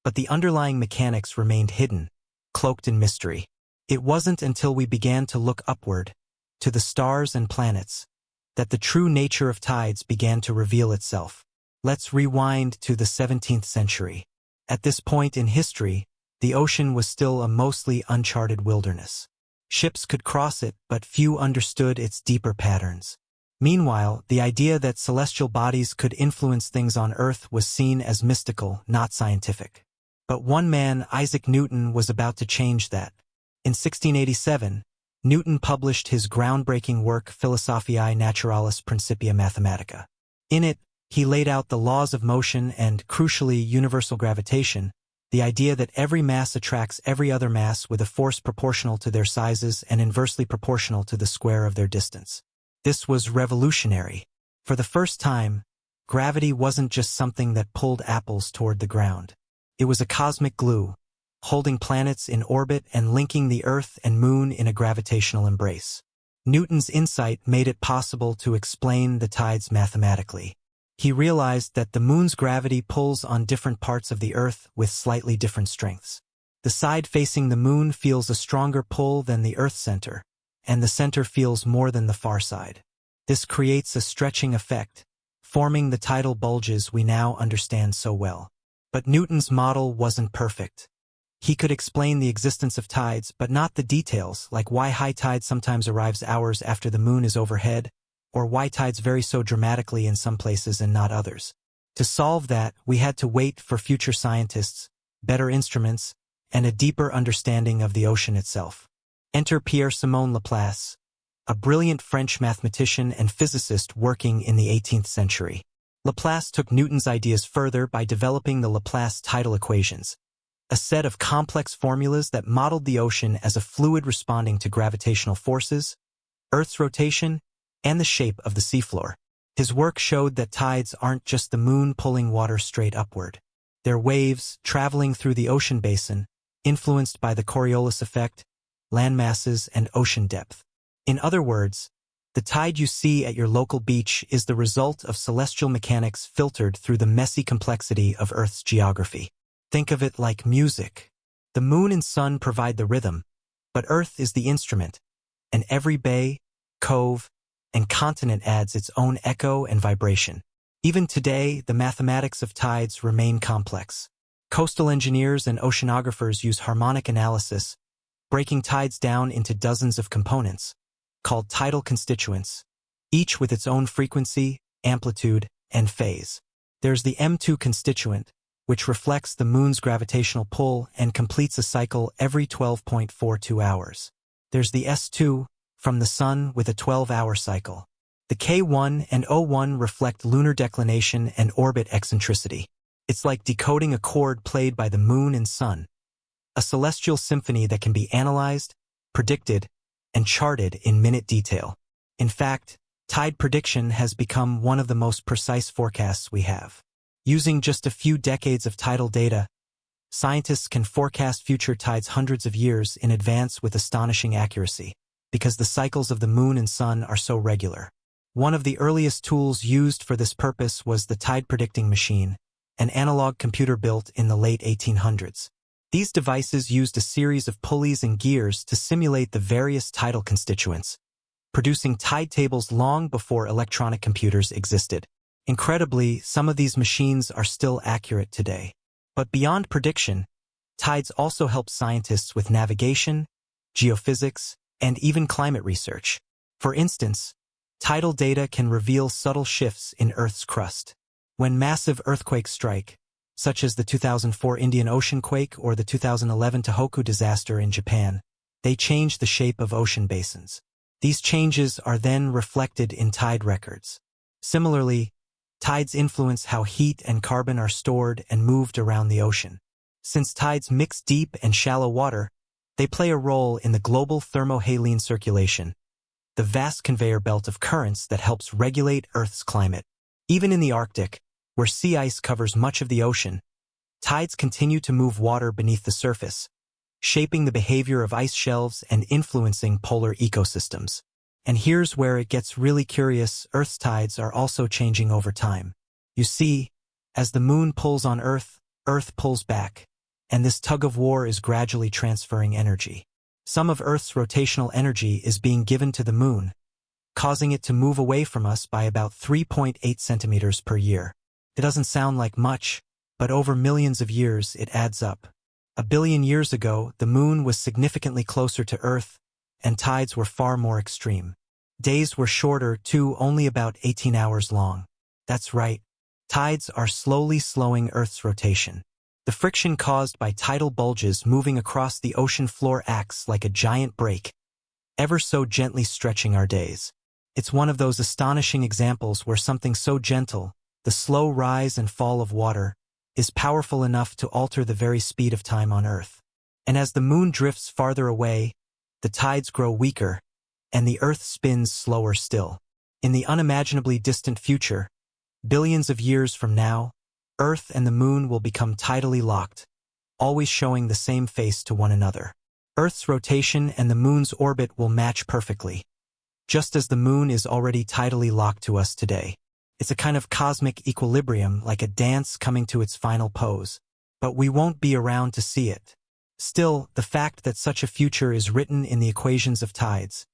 but the underlying mechanics remained hidden, cloaked in mystery. It wasn't until we began to look upward, to the stars and planets, that the true nature of tides began to reveal itself. Let's rewind to the 17th century. At this point in history, the ocean was still a mostly uncharted wilderness. Ships could cross it, but few understood its deeper patterns. Meanwhile, the idea that celestial bodies could influence things on Earth was seen as mystical, not scientific. But one man, Isaac Newton, was about to change that. In 1687, Newton published his groundbreaking work Philosophiae Naturalis Principia Mathematica. In it, he laid out the laws of motion and, crucially, universal gravitation, the idea that every mass attracts every other mass with a force proportional to their sizes and inversely proportional to the square of their distance. This was revolutionary. For the first time, gravity wasn't just something that pulled apples toward the ground. It was a cosmic glue, holding planets in orbit and linking the Earth and Moon in a gravitational embrace. Newton's insight made it possible to explain the tides mathematically. He realized that the Moon's gravity pulls on different parts of the Earth with slightly different strengths. The side facing the moon feels a stronger pull than the Earth's center, and the center feels more than the far side. This creates a stretching effect, forming the tidal bulges we now understand so well. But Newton's model wasn't perfect. He could explain the existence of tides, but not the details, like why high tide sometimes arrives hours after the moon is overhead, or why tides vary so dramatically in some places and not others. To solve that, we had to wait for future scientists, better instruments, and a deeper understanding of the ocean itself. Enter Pierre-Simon Laplace, a brilliant French mathematician and physicist working in the 18th century. Laplace took Newton's ideas further by developing the Laplace tidal equations, a set of complex formulas that modeled the ocean as a fluid responding to gravitational forces, Earth's rotation, and the shape of the seafloor. His work showed that tides aren't just the moon pulling water straight upward. They're waves traveling through the ocean basin, influenced by the Coriolis effect, land masses, and ocean depth. In other words, the tide you see at your local beach is the result of celestial mechanics filtered through the messy complexity of Earth's geography. Think of it like music. The moon and sun provide the rhythm, but Earth is the instrument, and every bay, cove, and continent adds its own echo and vibration. Even today, the mathematics of tides remain complex. Coastal engineers and oceanographers use harmonic analysis, breaking tides down into dozens of components, called tidal constituents, each with its own frequency, amplitude, and phase. There's the M2 constituent, which reflects the moon's gravitational pull and completes a cycle every 12.42 hours. There's the S2, from the sun with a 12-hour cycle. The K1 and O1 reflect lunar declination and orbit eccentricity. It's like decoding a chord played by the moon and sun, a celestial symphony that can be analyzed, predicted, and charted in minute detail. In fact, tide prediction has become one of the most precise forecasts we have. Using just a few decades of tidal data, scientists can forecast future tides hundreds of years in advance with astonishing accuracy, because the cycles of the moon and sun are so regular. One of the earliest tools used for this purpose was the tide predicting machine, an analog computer built in the late 1800s. These devices used a series of pulleys and gears to simulate the various tidal constituents, producing tide tables long before electronic computers existed. Incredibly, some of these machines are still accurate today. But beyond prediction, tides also help scientists with navigation, geophysics, and even climate research. For instance, tidal data can reveal subtle shifts in Earth's crust. When massive earthquakes strike, such as the 2004 Indian Ocean quake or the 2011 Tohoku disaster in Japan, they change the shape of ocean basins. These changes are then reflected in tide records. Similarly, tides influence how heat and carbon are stored and moved around the ocean. Since tides mix deep and shallow water, they play a role in the global thermohaline circulation, the vast conveyor belt of currents that helps regulate Earth's climate. Even in the Arctic, where sea ice covers much of the ocean, tides continue to move water beneath the surface, shaping the behavior of ice shelves and influencing polar ecosystems. And here's where it gets really curious: Earth's tides are also changing over time. You see, as the moon pulls on Earth, Earth pulls back, and this tug-of-war is gradually transferring energy. Some of Earth's rotational energy is being given to the moon, causing it to move away from us by about 3.8 centimeters per year. It doesn't sound like much, but over millions of years it adds up. 1 billion years ago, the moon was significantly closer to Earth, and tides were far more extreme. Days were shorter, too, only about 18 hours long. That's right, tides are slowly slowing Earth's rotation. The friction caused by tidal bulges moving across the ocean floor acts like a giant brake, ever so gently stretching our days. It's one of those astonishing examples where something so gentle, the slow rise and fall of water, is powerful enough to alter the very speed of time on Earth. And as the moon drifts farther away, the tides grow weaker, and the Earth spins slower still. In the unimaginably distant future, billions of years from now, Earth and the moon will become tidally locked, always showing the same face to one another. Earth's rotation and the moon's orbit will match perfectly, just as the moon is already tidally locked to us today. It's a kind of cosmic equilibrium, like a dance coming to its final pose. But we won't be around to see it. Still, the fact that such a future is written in the equations of tides,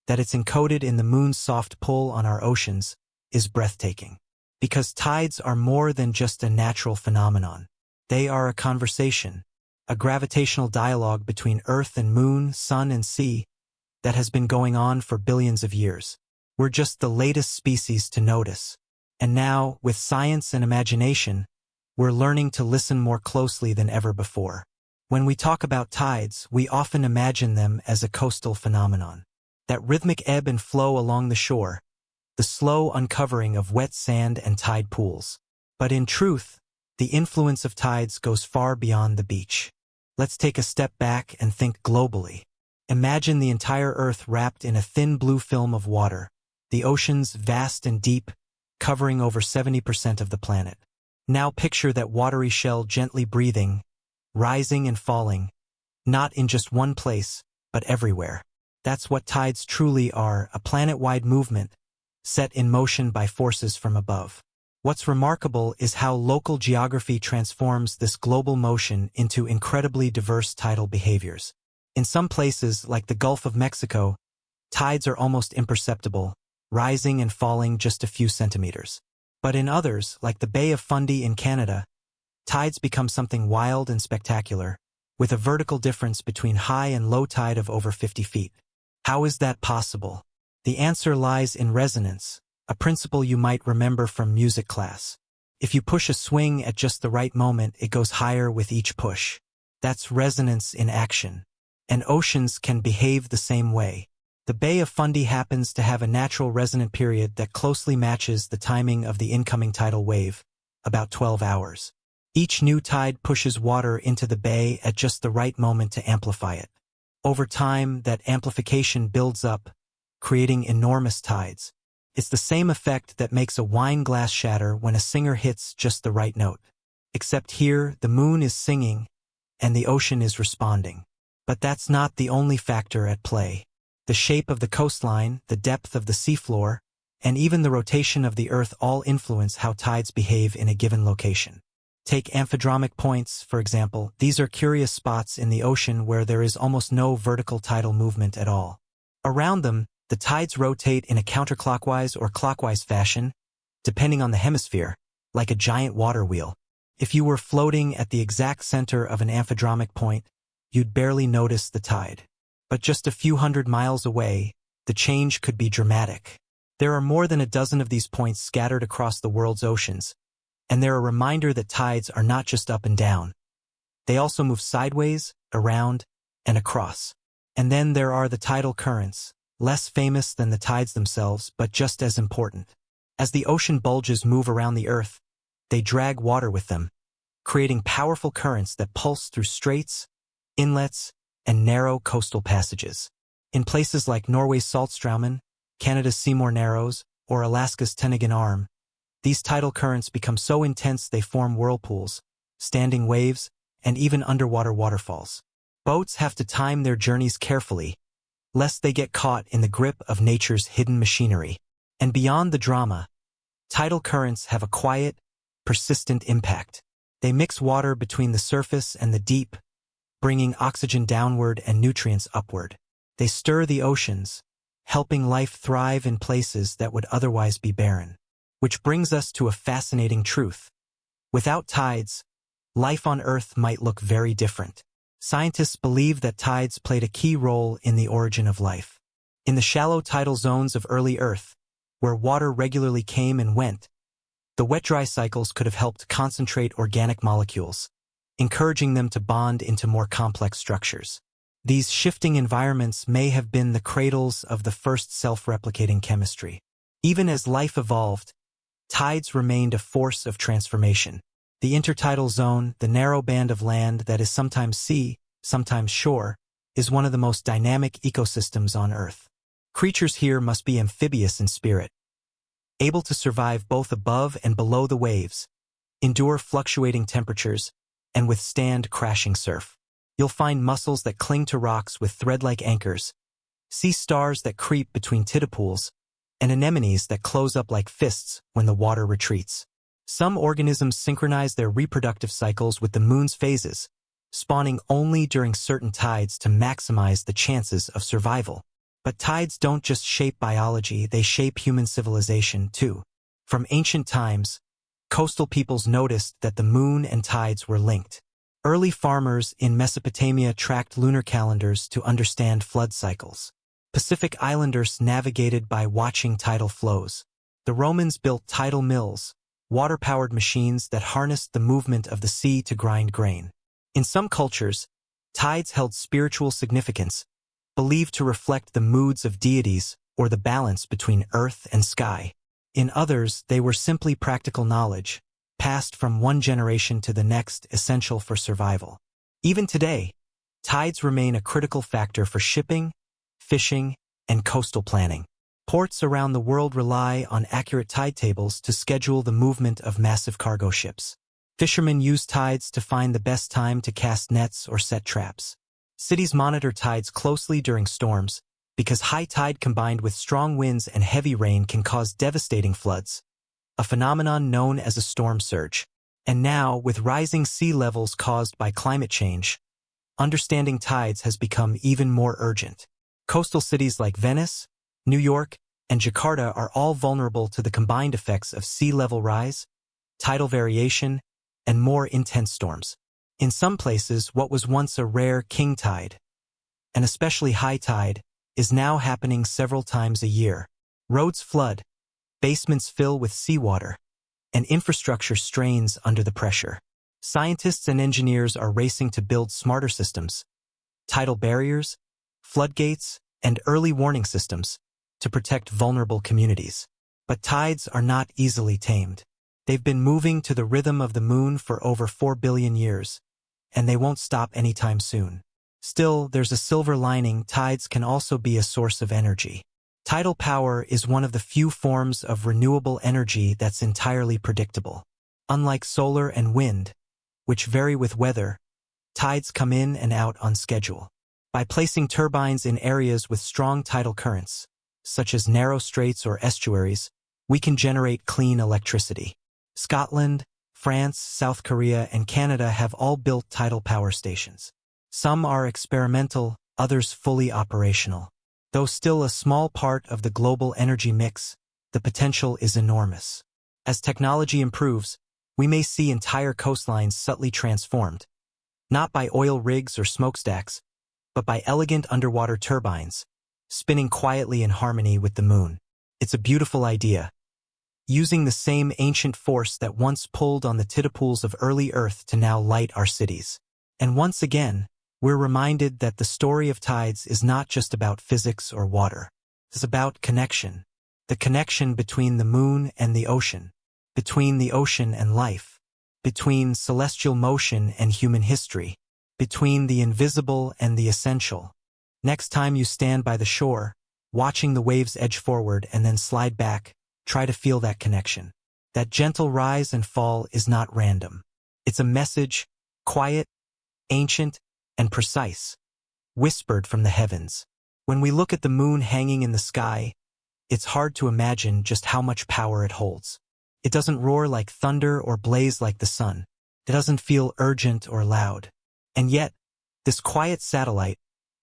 that it's encoded in the moon's soft pull on our oceans, is breathtaking. Because tides are more than just a natural phenomenon. They are a conversation, a gravitational dialogue between Earth and Moon, Sun and Sea, that has been going on for billions of years. We're just the latest species to notice. And now, with science and imagination, we're learning to listen more closely than ever before. When we talk about tides, we often imagine them as a coastal phenomenon. That rhythmic ebb and flow along the shore, the slow uncovering of wet sand and tide pools. But in truth, the influence of tides goes far beyond the beach. Let's take a step back and think globally. Imagine the entire Earth wrapped in a thin blue film of water, the oceans vast and deep, covering over 70% of the planet. Now picture that watery shell gently breathing, rising and falling, not in just one place, but everywhere. That's what tides truly are, a planet-wide movement, set in motion by forces from above. What's remarkable is how local geography transforms this global motion into incredibly diverse tidal behaviors. In some places, like the Gulf of Mexico, tides are almost imperceptible, rising and falling just a few centimeters. But in others, like the Bay of Fundy in Canada, tides become something wild and spectacular, with a vertical difference between high and low tide of over 50 feet. How is that possible? The answer lies in resonance, a principle you might remember from music class. If you push a swing at just the right moment, it goes higher with each push. That's resonance in action. And oceans can behave the same way. The Bay of Fundy happens to have a natural resonant period that closely matches the timing of the incoming tidal wave, about 12 hours. Each new tide pushes water into the bay at just the right moment to amplify it. Over time, that amplification builds up, creating enormous tides. It's the same effect that makes a wine glass shatter when a singer hits just the right note. Except here, the moon is singing, and the ocean is responding. But that's not the only factor at play. The shape of the coastline, the depth of the seafloor, and even the rotation of the Earth all influence how tides behave in a given location. Take amphidromic points, for example. These are curious spots in the ocean where there is almost no vertical tidal movement at all. Around them, the tides rotate in a counterclockwise or clockwise fashion, depending on the hemisphere, like a giant water wheel. If you were floating at the exact center of an amphidromic point, you'd barely notice the tide. But just a few hundred miles away, the change could be dramatic. There are more than a dozen of these points scattered across the world's oceans, and they're a reminder that tides are not just up and down. They also move sideways, around, and across. And then there are the tidal currents, less famous than the tides themselves, but just as important. As the ocean bulges move around the Earth, they drag water with them, creating powerful currents that pulse through straits, inlets, and narrow coastal passages. In places like Norway's Saltstraumen, Canada's Seymour Narrows, or Alaska's Tennessee Arm, these tidal currents become so intense they form whirlpools, standing waves, and even underwater waterfalls. Boats have to time their journeys carefully, lest they get caught in the grip of nature's hidden machinery. And beyond the drama, tidal currents have a quiet, persistent impact. They mix water between the surface and the deep, bringing oxygen downward and nutrients upward. They stir the oceans, helping life thrive in places that would otherwise be barren. Which brings us to a fascinating truth. Without tides, life on Earth might look very different. Scientists believe that tides played a key role in the origin of life. In the shallow tidal zones of early Earth, where water regularly came and went, the wet-dry cycles could have helped concentrate organic molecules, encouraging them to bond into more complex structures. These shifting environments may have been the cradles of the first self-replicating chemistry. Even as life evolved, tides remained a force of transformation. The intertidal zone, the narrow band of land that is sometimes sea, sometimes shore, is one of the most dynamic ecosystems on Earth. Creatures here must be amphibious in spirit, able to survive both above and below the waves, endure fluctuating temperatures, and withstand crashing surf. You'll find mussels that cling to rocks with thread-like anchors, sea stars that creep between tidal pools, and anemones that close up like fists when the water retreats. Some organisms synchronize their reproductive cycles with the moon's phases, spawning only during certain tides to maximize the chances of survival. But tides don't just shape biology, they shape human civilization too. From ancient times, coastal peoples noticed that the moon and tides were linked. Early farmers in Mesopotamia tracked lunar calendars to understand flood cycles. Pacific islanders navigated by watching tidal flows. The Romans built tidal mills, water-powered machines that harnessed the movement of the sea to grind grain. In some cultures, tides held spiritual significance, believed to reflect the moods of deities or the balance between earth and sky. In others, they were simply practical knowledge, passed from one generation to the next, essential for survival. Even today, tides remain a critical factor for shipping, fishing, and coastal planning. Ports around the world rely on accurate tide tables to schedule the movement of massive cargo ships. Fishermen use tides to find the best time to cast nets or set traps. Cities monitor tides closely during storms, because high tide combined with strong winds and heavy rain can cause devastating floods, a phenomenon known as a storm surge. And now, with rising sea levels caused by climate change, understanding tides has become even more urgent. Coastal cities like Venice, New York, and Jakarta are all vulnerable to the combined effects of sea level rise, tidal variation, and more intense storms. In some places, what was once a rare king tide, an especially high tide, is now happening several times a year. Roads flood, basements fill with seawater, and infrastructure strains under the pressure. Scientists and engineers are racing to build smarter systems, tidal barriers, floodgates, and early warning systems to protect vulnerable communities. But tides are not easily tamed. They've been moving to the rhythm of the moon for over 4 billion years, and they won't stop anytime soon. Still, there's a silver lining: tides can also be a source of energy. Tidal power is one of the few forms of renewable energy that's entirely predictable. Unlike solar and wind, which vary with weather, tides come in and out on schedule. By placing turbines in areas with strong tidal currents, such as narrow straits or estuaries, we can generate clean electricity. Scotland, France, South Korea, and Canada have all built tidal power stations. Some are experimental, others fully operational. Though still a small part of the global energy mix, the potential is enormous. As technology improves, we may see entire coastlines subtly transformed, not by oil rigs or smokestacks, but by elegant underwater turbines, spinning quietly in harmony with the moon. It's a beautiful idea, using the same ancient force that once pulled on the tidal of early Earth to now light our cities. And once again, we're reminded that the story of tides is not just about physics or water. It's about connection. The connection between the moon and the ocean, between the ocean and life, between celestial motion and human history, between the invisible and the essential. Next time you stand by the shore, watching the waves edge forward and then slide back, try to feel that connection. That gentle rise and fall is not random. It's a message, quiet, ancient, and precise, whispered from the heavens. When we look at the moon hanging in the sky, it's hard to imagine just how much power it holds. It doesn't roar like thunder or blaze like the sun. It doesn't feel urgent or loud. And yet, this quiet satellite,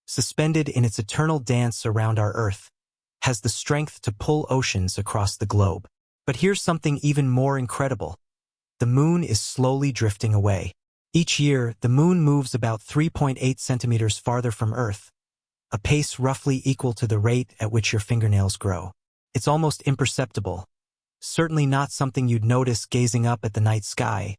suspended in its eternal dance around our Earth, has the strength to pull oceans across the globe. But here's something even more incredible. The moon is slowly drifting away. Each year, the moon moves about 3.8 centimeters farther from Earth, a pace roughly equal to the rate at which your fingernails grow. It's almost imperceptible, certainly not something you'd notice gazing up at the night sky,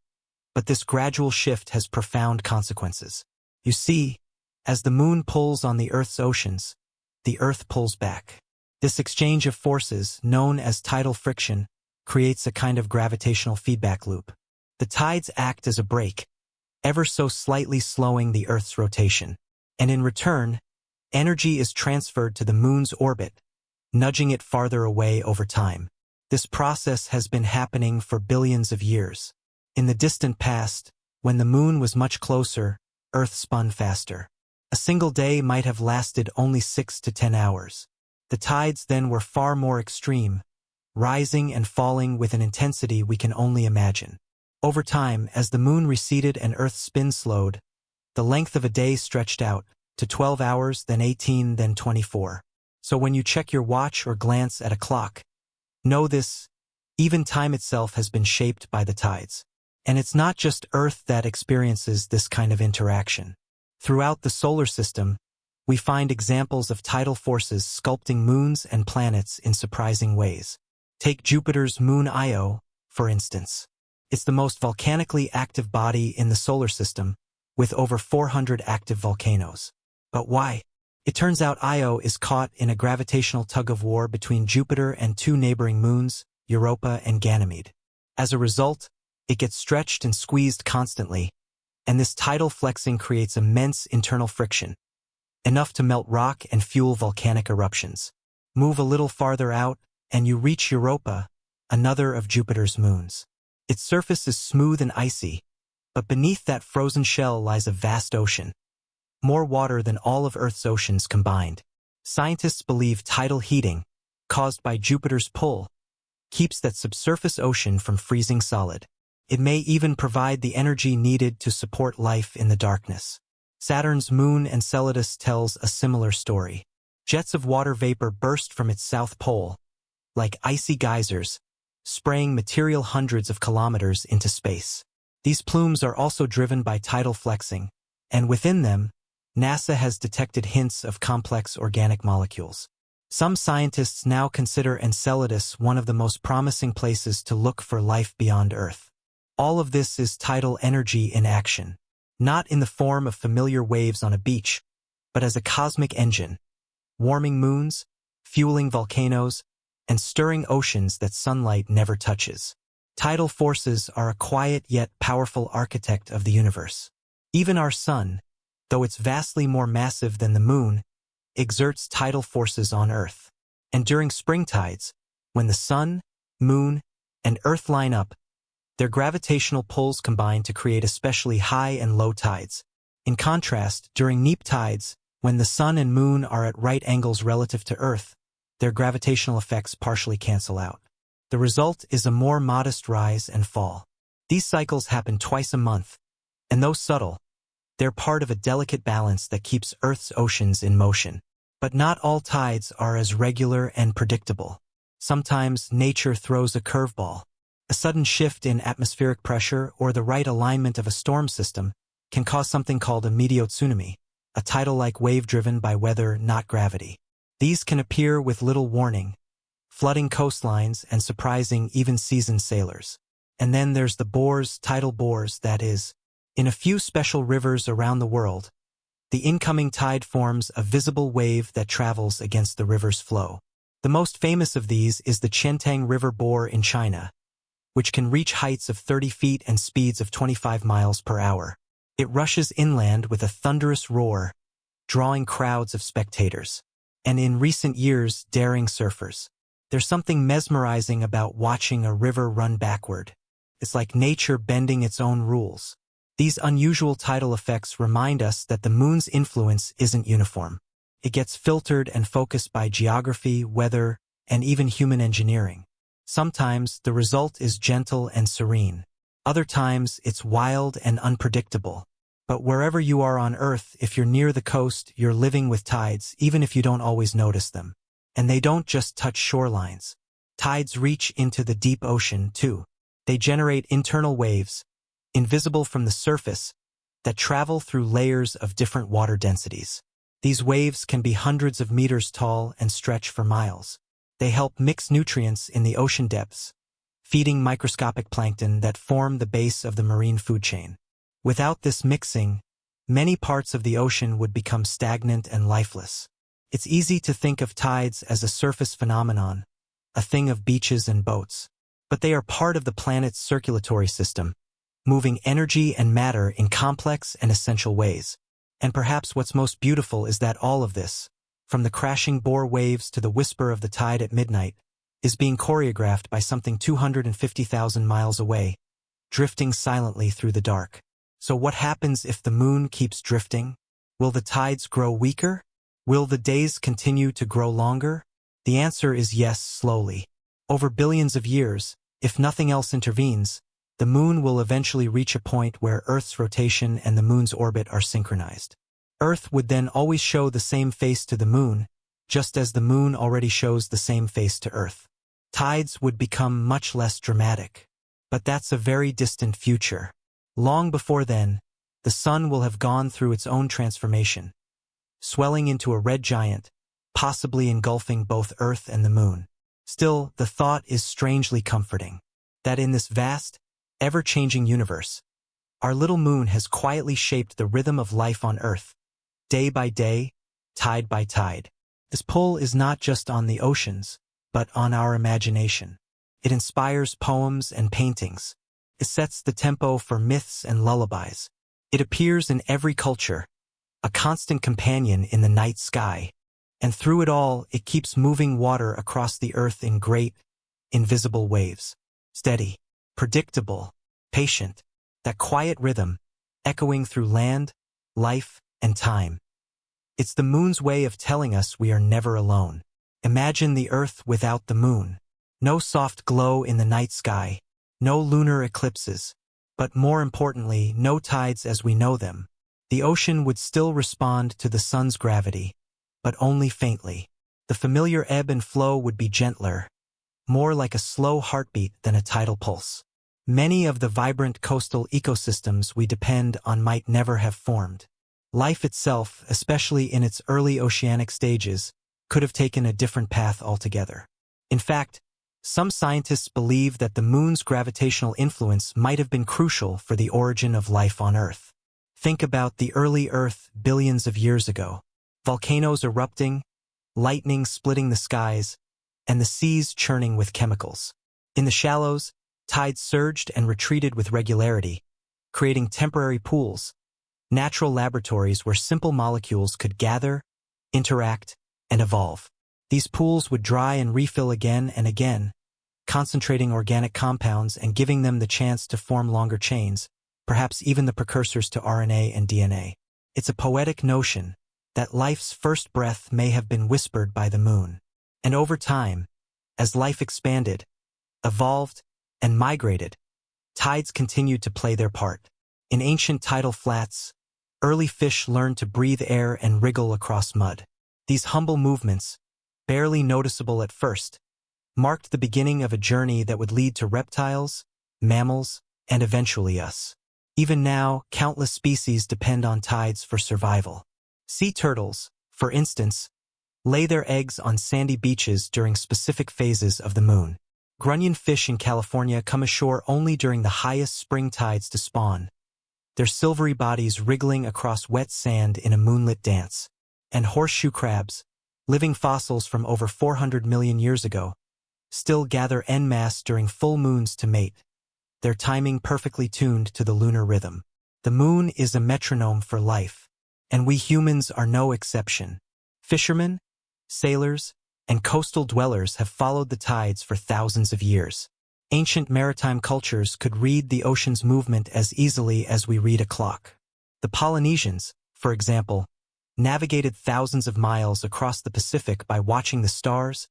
but this gradual shift has profound consequences. You see, as the moon pulls on the Earth's oceans, the Earth pulls back. This exchange of forces, known as tidal friction, creates a kind of gravitational feedback loop. The tides act as a brake, ever so slightly slowing the Earth's rotation, and in return, energy is transferred to the moon's orbit, nudging it farther away over time. This process has been happening for billions of years. In the distant past, when the moon was much closer, Earth spun faster. A single day might have lasted only 6 to 10 hours. The tides then were far more extreme, rising and falling with an intensity we can only imagine. Over time, as the moon receded and Earth's spin slowed, The length of a day stretched out to 12 hours, then 18, then 24. So when you check your watch or glance at a clock, know this, even time itself has been shaped by the tides. And it's not just Earth that experiences this kind of interaction. Throughout the solar system, we find examples of tidal forces sculpting moons and planets in surprising ways. Take Jupiter's moon Io, for instance. It's the most volcanically active body in the solar system, with over 400 active volcanoes. But why? It turns out Io is caught in a gravitational tug-of-war between Jupiter and two neighboring moons, Europa and Ganymede. As a result, it gets stretched and squeezed constantly, and this tidal flexing creates immense internal friction, enough to melt rock and fuel volcanic eruptions. Move a little farther out, and you reach Europa, another of Jupiter's moons. Its surface is smooth and icy, but beneath that frozen shell lies a vast ocean. More water than all of Earth's oceans combined. Scientists believe tidal heating, caused by Jupiter's pull, keeps that subsurface ocean from freezing solid. It may even provide the energy needed to support life in the darkness. Saturn's moon Enceladus tells a similar story. Jets of water vapor burst from its south pole, like icy geysers, spraying material hundreds of kilometers into space. These plumes are also driven by tidal flexing, and within them, NASA has detected hints of complex organic molecules. Some scientists now consider Enceladus one of the most promising places to look for life beyond Earth. All of this is tidal energy in action, not in the form of familiar waves on a beach, but as a cosmic engine, warming moons, fueling volcanoes, and stirring oceans that sunlight never touches. Tidal forces are a quiet yet powerful architect of the universe. Even our sun, though it's vastly more massive than the moon, exerts tidal forces on Earth. And during spring tides, when the sun, moon, and Earth line up, their gravitational pulls combine to create especially high and low tides. In contrast, during neap tides, when the sun and moon are at right angles relative to Earth, their gravitational effects partially cancel out. The result is a more modest rise and fall. These cycles happen twice a month, and though subtle, they're part of a delicate balance that keeps Earth's oceans in motion. But not all tides are as regular and predictable. Sometimes nature throws a curveball. A sudden shift in atmospheric pressure or the right alignment of a storm system can cause something called a meteotsunami, a tidal-like wave driven by weather, not gravity. These can appear with little warning, flooding coastlines and surprising even seasoned sailors. And then there's the bores, tidal bores, that is, in a few special rivers around the world, the incoming tide forms a visible wave that travels against the river's flow. The most famous of these is the Qiantang River bore in China, which can reach heights of 30 feet and speeds of 25 miles per hour. It rushes inland with a thunderous roar, drawing crowds of spectators, and in recent years, daring surfers. There's something mesmerizing about watching a river run backward. It's like nature bending its own rules. These unusual tidal effects remind us that the moon's influence isn't uniform. It gets filtered and focused by geography, weather, and even human engineering. Sometimes the result is gentle and serene. Other times it's wild and unpredictable. But wherever you are on Earth, if you're near the coast, you're living with tides, even if you don't always notice them. And they don't just touch shorelines. Tides reach into the deep ocean, too. They generate internal waves, invisible from the surface, that travel through layers of different water densities. These waves can be hundreds of meters tall and stretch for miles. They help mix nutrients in the ocean depths, feeding microscopic plankton that form the base of the marine food chain. Without this mixing, many parts of the ocean would become stagnant and lifeless. It's easy to think of tides as a surface phenomenon, a thing of beaches and boats. But they are part of the planet's circulatory system, moving energy and matter in complex and essential ways. And perhaps what's most beautiful is that all of this, from the crashing bore waves to the whisper of the tide at midnight, is being choreographed by something 250,000 miles away, drifting silently through the dark. So what happens if the moon keeps drifting? Will the tides grow weaker? Will the days continue to grow longer? The answer is yes, slowly. Over billions of years, if nothing else intervenes, the moon will eventually reach a point where Earth's rotation and the moon's orbit are synchronized. Earth would then always show the same face to the moon, just as the moon already shows the same face to Earth. Tides would become much less dramatic. But that's a very distant future. Long before then, the sun will have gone through its own transformation, swelling into a red giant, possibly engulfing both Earth and the moon. Still, the thought is strangely comforting, that in this vast, ever-changing universe, our little moon has quietly shaped the rhythm of life on Earth, day by day, tide by tide. This pull is not just on the oceans, but on our imagination. It inspires poems and paintings. It sets the tempo for myths and lullabies. It appears in every culture, a constant companion in the night sky. And through it all, it keeps moving water across the earth in great, invisible waves. Steady, predictable, patient, that quiet rhythm, echoing through land, life, and time. It's the moon's way of telling us we are never alone. Imagine the earth without the moon. No soft glow in the night sky, no lunar eclipses, but more importantly, no tides as we know them. The ocean would still respond to the sun's gravity, but only faintly. The familiar ebb and flow would be gentler, more like a slow heartbeat than a tidal pulse. Many of the vibrant coastal ecosystems we depend on might never have formed. Life itself, especially in its early oceanic stages, could have taken a different path altogether. In fact, some scientists believe that the moon's gravitational influence might have been crucial for the origin of life on Earth. Think about the early Earth billions of years ago. Volcanoes erupting, lightning splitting the skies, and the seas churning with chemicals. In the shallows, tides surged and retreated with regularity, creating temporary pools, natural laboratories where simple molecules could gather, interact, and evolve. These pools would dry and refill again and again, concentrating organic compounds and giving them the chance to form longer chains, perhaps even the precursors to RNA and DNA. It's a poetic notion that life's first breath may have been whispered by the moon. And over time, as life expanded, evolved, and migrated, tides continued to play their part. In ancient tidal flats, early fish learned to breathe air and wriggle across mud. These humble movements, barely noticeable at first, marked the beginning of a journey that would lead to reptiles, mammals, and eventually us. Even now, countless species depend on tides for survival. Sea turtles, for instance, lay their eggs on sandy beaches during specific phases of the moon. Grunion fish in California come ashore only during the highest spring tides to spawn, their silvery bodies wriggling across wet sand in a moonlit dance. And horseshoe crabs, living fossils from over 400 million years ago, still gather en masse during full moons to mate, their timing perfectly tuned to the lunar rhythm. The moon is a metronome for life, and we humans are no exception. Fishermen, sailors, and coastal dwellers have followed the tides for thousands of years. Ancient maritime cultures could read the ocean's movement as easily as we read a clock. The Polynesians, for example, navigated thousands of miles across the Pacific by watching the stars,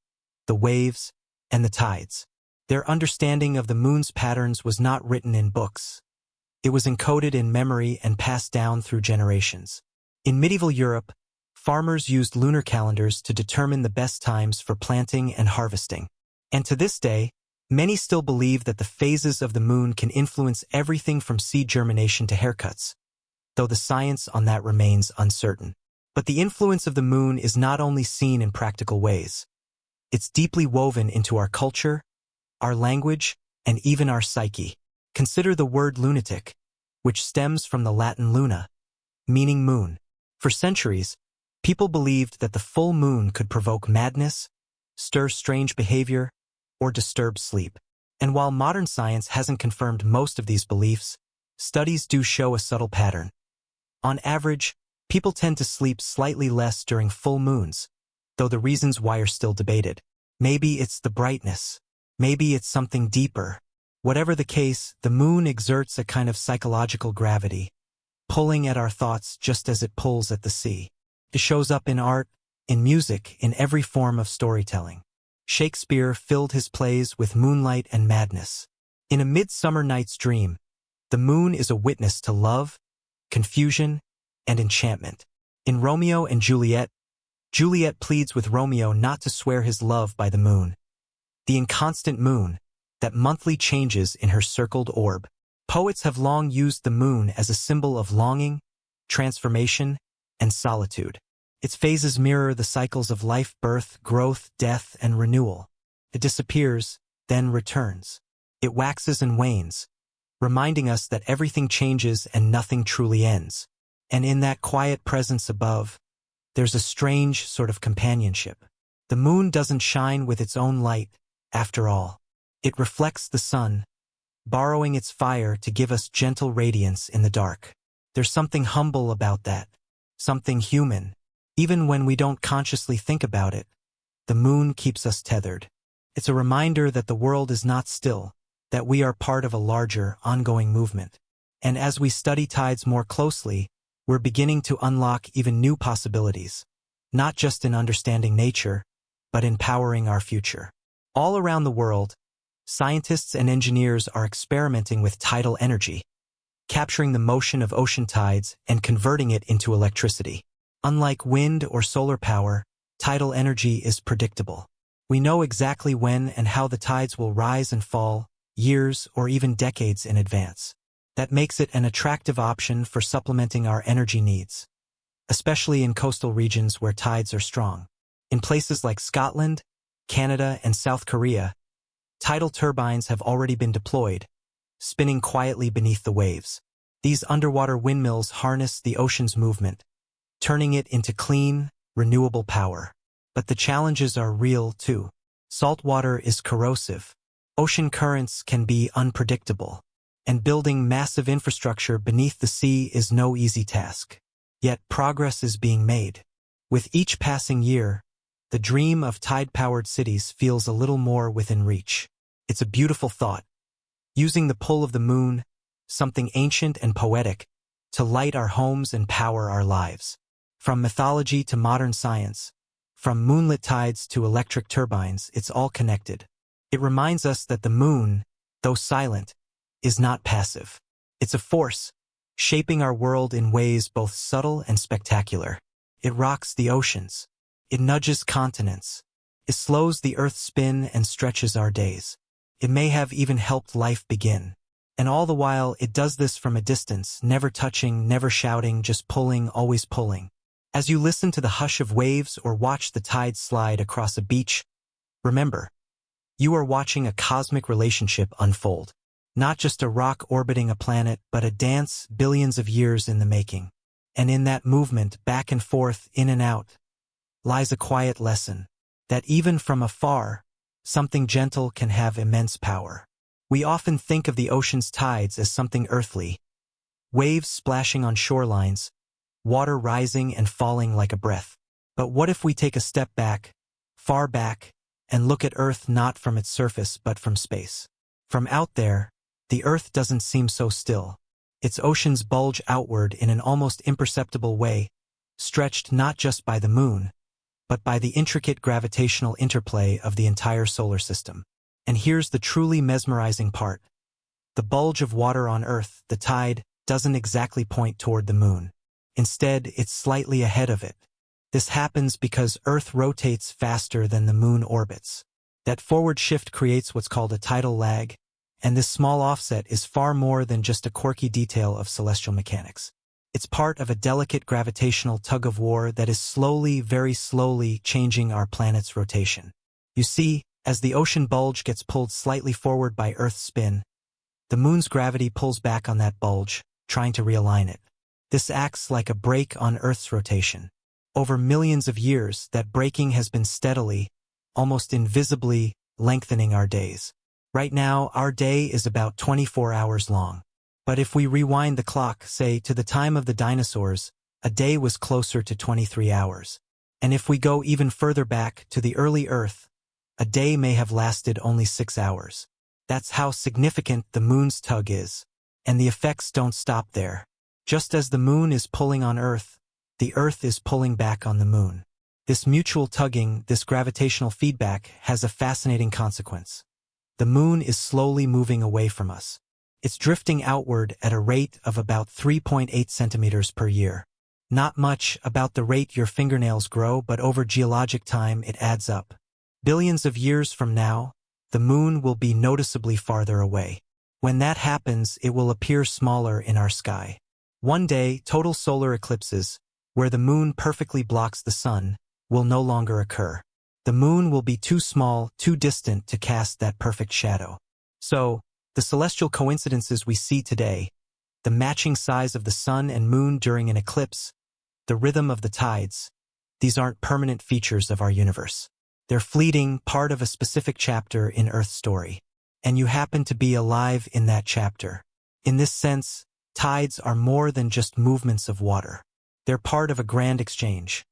the waves, and the tides. Their understanding of the moon's patterns was not written in books. It was encoded in memory and passed down through generations. In medieval Europe, farmers used lunar calendars to determine the best times for planting and harvesting. And to this day, many still believe that the phases of the moon can influence everything from seed germination to haircuts, though the science on that remains uncertain. But the influence of the moon is not only seen in practical ways. It's deeply woven into our culture, our language, and even our psyche. Consider the word lunatic, which stems from the Latin luna, meaning moon. For centuries, people believed that the full moon could provoke madness, stir strange behavior, or disturb sleep. And while modern science hasn't confirmed most of these beliefs, studies do show a subtle pattern. On average, people tend to sleep slightly less during full moons, though the reasons why are still debated. Maybe it's the brightness. Maybe it's something deeper. Whatever the case, the moon exerts a kind of psychological gravity, pulling at our thoughts just as it pulls at the sea. It shows up in art, in music, in every form of storytelling. Shakespeare filled his plays with moonlight and madness. In A Midsummer Night's Dream, the moon is a witness to love, confusion, and enchantment. In Romeo and Juliet, Juliet pleads with Romeo not to swear his love by the moon, the inconstant moon that monthly changes in her circled orb. Poets have long used the moon as a symbol of longing, transformation, and solitude. Its phases mirror the cycles of life, birth, growth, death, and renewal. It disappears, then returns. It waxes and wanes, reminding us that everything changes and nothing truly ends. And in that quiet presence above, there's a strange sort of companionship. The moon doesn't shine with its own light, after all. It reflects the sun, borrowing its fire to give us gentle radiance in the dark. There's something humble about that, something human. Even when we don't consciously think about it, the moon keeps us tethered. It's a reminder that the world is not still, that we are part of a larger, ongoing movement. And as we study tides more closely, we're beginning to unlock even new possibilities, not just in understanding nature, but in powering our future. All around the world, scientists and engineers are experimenting with tidal energy, capturing the motion of ocean tides and converting it into electricity. Unlike wind or solar power, tidal energy is predictable. We know exactly when and how the tides will rise and fall, years or even decades in advance. That makes it an attractive option for supplementing our energy needs, especially in coastal regions where tides are strong. In places like Scotland, Canada, and South Korea, tidal turbines have already been deployed, spinning quietly beneath the waves. These underwater windmills harness the ocean's movement, turning it into clean, renewable power. But the challenges are real, too. Salt water is corrosive. Ocean currents can be unpredictable. And building massive infrastructure beneath the sea is no easy task. Yet progress is being made. With each passing year, the dream of tide-powered cities feels a little more within reach. It's a beautiful thought. Using the pull of the moon, something ancient and poetic, to light our homes and power our lives. From mythology to modern science, from moonlit tides to electric turbines, it's all connected. It reminds us that the moon, though silent, is not passive. It's a force, shaping our world in ways both subtle and spectacular. It rocks the oceans. It nudges continents. It slows the Earth's spin and stretches our days. It may have even helped life begin. And all the while, it does this from a distance, never touching, never shouting, just pulling, always pulling. As you listen to the hush of waves or watch the tides slide across a beach, remember, you are watching a cosmic relationship unfold. Not just a rock orbiting a planet, but a dance billions of years in the making. And in that movement, back and forth, in and out, lies a quiet lesson, that even from afar, something gentle can have immense power. We often think of the ocean's tides as something earthly, waves splashing on shorelines, water rising and falling like a breath. But what if we take a step back, far back, and look at Earth not from its surface but from space? From out there, the Earth doesn't seem so still. Its oceans bulge outward in an almost imperceptible way, stretched not just by the moon, but by the intricate gravitational interplay of the entire solar system. And here's the truly mesmerizing part. The bulge of water on Earth, the tide, doesn't exactly point toward the moon. Instead, it's slightly ahead of it. This happens because Earth rotates faster than the moon orbits. That forward shift creates what's called a tidal lag, and this small offset is far more than just a quirky detail of celestial mechanics. It's part of a delicate gravitational tug-of-war that is slowly, very slowly, changing our planet's rotation. You see, as the ocean bulge gets pulled slightly forward by Earth's spin, the moon's gravity pulls back on that bulge, trying to realign it. This acts like a brake on Earth's rotation. Over millions of years, that braking has been steadily, almost invisibly, lengthening our days. Right now, our day is about 24 hours long. But if we rewind the clock, say, to the time of the dinosaurs, a day was closer to 23 hours. And if we go even further back, to the early Earth, a day may have lasted only 6 hours. That's how significant the moon's tug is. And the effects don't stop there. Just as the moon is pulling on Earth, the Earth is pulling back on the moon. This mutual tugging, this gravitational feedback, has a fascinating consequence. the moon is slowly moving away from us. It's drifting outward at a rate of about 3.8 centimeters per year. Not much, about the rate your fingernails grow, but over geologic time it adds up. Billions of years from now, the moon will be noticeably farther away. When that happens, it will appear smaller in our sky. One day, total solar eclipses, where the moon perfectly blocks the sun, will no longer occur. The moon will be too small, too distant to cast that perfect shadow. So, the celestial coincidences we see today, the matching size of the sun and moon during an eclipse, the rhythm of the tides, these aren't permanent features of our universe. They're fleeting, part of a specific chapter in Earth's story. And you happen to be alive in that chapter. In this sense, tides are more than just movements of water. They're part of a grand exchange.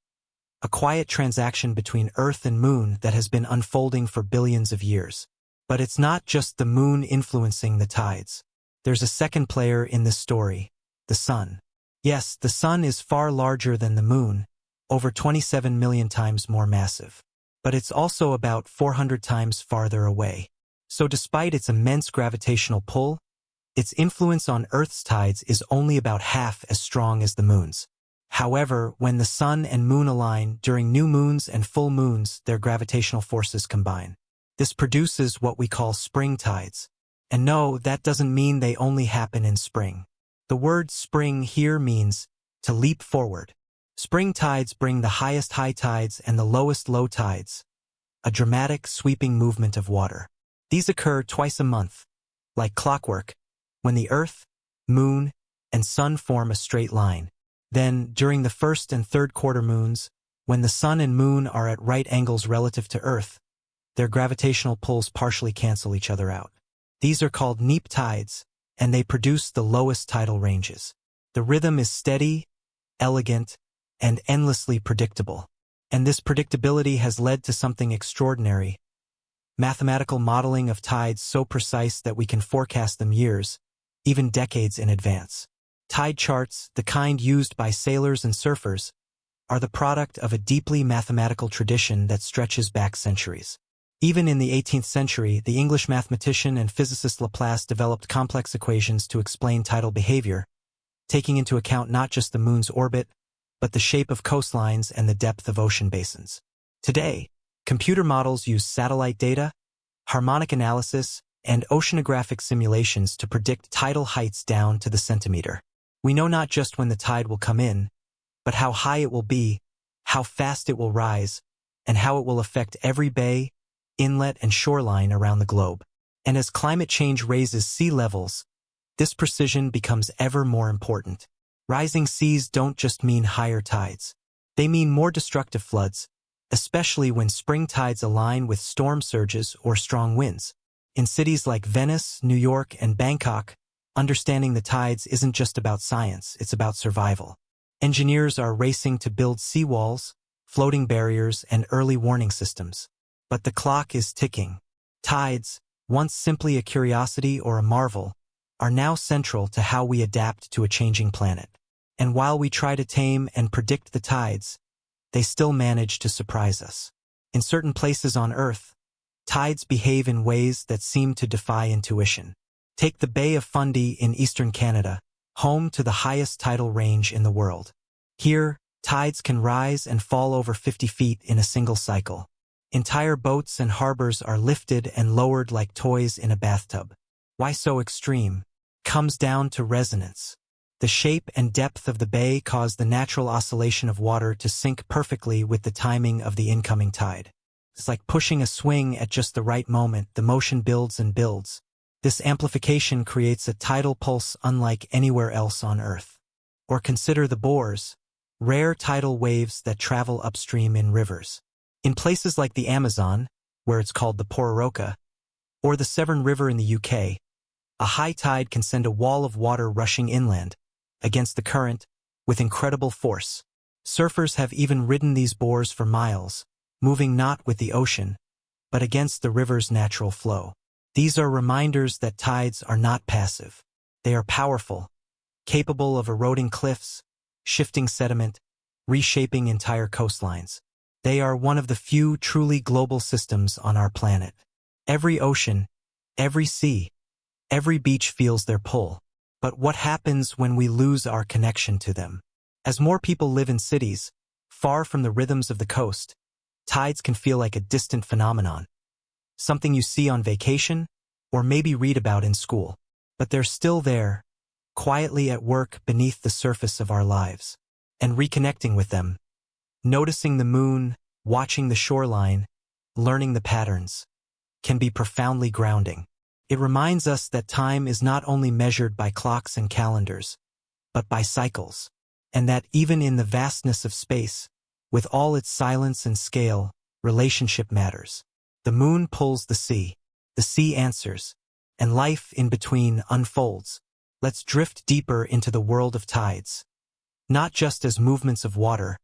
A quiet transaction between Earth and Moon that has been unfolding for billions of years. But it's not just the moon influencing the tides. There's a second player in this story, the sun. Yes, the sun is far larger than the moon, over 27 million times more massive. But it's also about 400 times farther away. So despite its immense gravitational pull, its influence on Earth's tides is only about half as strong as the moon's. However, when the sun and moon align during new moons and full moons, their gravitational forces combine. This produces what we call spring tides. And no, that doesn't mean they only happen in spring. The word spring here means to leap forward. Spring tides bring the highest high tides and the lowest low tides, a dramatic, sweeping movement of water. These occur twice a month, like clockwork, when the Earth, Moon, and Sun form a straight line. Then, during the first and third quarter moons, when the Sun and Moon are at right angles relative to Earth, their gravitational pulls partially cancel each other out. These are called neap tides, and they produce the lowest tidal ranges. The rhythm is steady, elegant, and endlessly predictable. And this predictability has led to something extraordinary. Mathematical modeling of tides so precise that we can forecast them years, even decades in advance. Tide charts, the kind used by sailors and surfers, are the product of a deeply mathematical tradition that stretches back centuries. Even in the 18th century, the English mathematician and physicist Laplace developed complex equations to explain tidal behavior, taking into account not just the moon's orbit, but the shape of coastlines and the depth of ocean basins. Today, computer models use satellite data, harmonic analysis, and oceanographic simulations to predict tidal heights down to the centimeter. We know not just when the tide will come in, but how high it will be, how fast it will rise, and how it will affect every bay, inlet, and shoreline around the globe. And as climate change raises sea levels, this precision becomes ever more important. Rising seas don't just mean higher tides. They mean more destructive floods, especially when spring tides align with storm surges or strong winds. In cities like Venice, New York, and Bangkok, understanding the tides isn't just about science, it's about survival. Engineers are racing to build seawalls, floating barriers, and early warning systems. But the clock is ticking. Tides, once simply a curiosity or a marvel, are now central to how we adapt to a changing planet. And while we try to tame and predict the tides, they still manage to surprise us. In certain places on Earth, tides behave in ways that seem to defy intuition. Take the Bay of Fundy in eastern Canada, home to the highest tidal range in the world. Here, tides can rise and fall over 50 feet in a single cycle. Entire boats and harbors are lifted and lowered like toys in a bathtub. Why so extreme? Comes down to resonance. The shape and depth of the bay cause the natural oscillation of water to sync perfectly with the timing of the incoming tide. It's like pushing a swing at just the right moment. The motion builds and builds. This amplification creates a tidal pulse unlike anywhere else on Earth. Or consider the bores, rare tidal waves that travel upstream in rivers. In places like the Amazon, where it's called the Pororoca, or the Severn River in the UK, a high tide can send a wall of water rushing inland, against the current, with incredible force. Surfers have even ridden these bores for miles, moving not with the ocean, but against the river's natural flow. These are reminders that tides are not passive. They are powerful, capable of eroding cliffs, shifting sediment, reshaping entire coastlines. They are one of the few truly global systems on our planet. Every ocean, Every sea, every beach feels their pull. But what happens when we lose our connection to them? As more people live in cities, far from the rhythms of the coast, tides can feel like a distant phenomenon, something you see on vacation or maybe read about in school. But they're still there, quietly at work beneath the surface of our lives. And reconnecting with them, noticing the moon, watching the shoreline, learning the patterns, can be profoundly grounding. It reminds us that time is not only measured by clocks and calendars, but by cycles, and that even in the vastness of space, with all its silence and scale, relationship matters. The moon pulls the sea answers, and life in between unfolds. Let's drift deeper into the world of tides, not just as movements of water,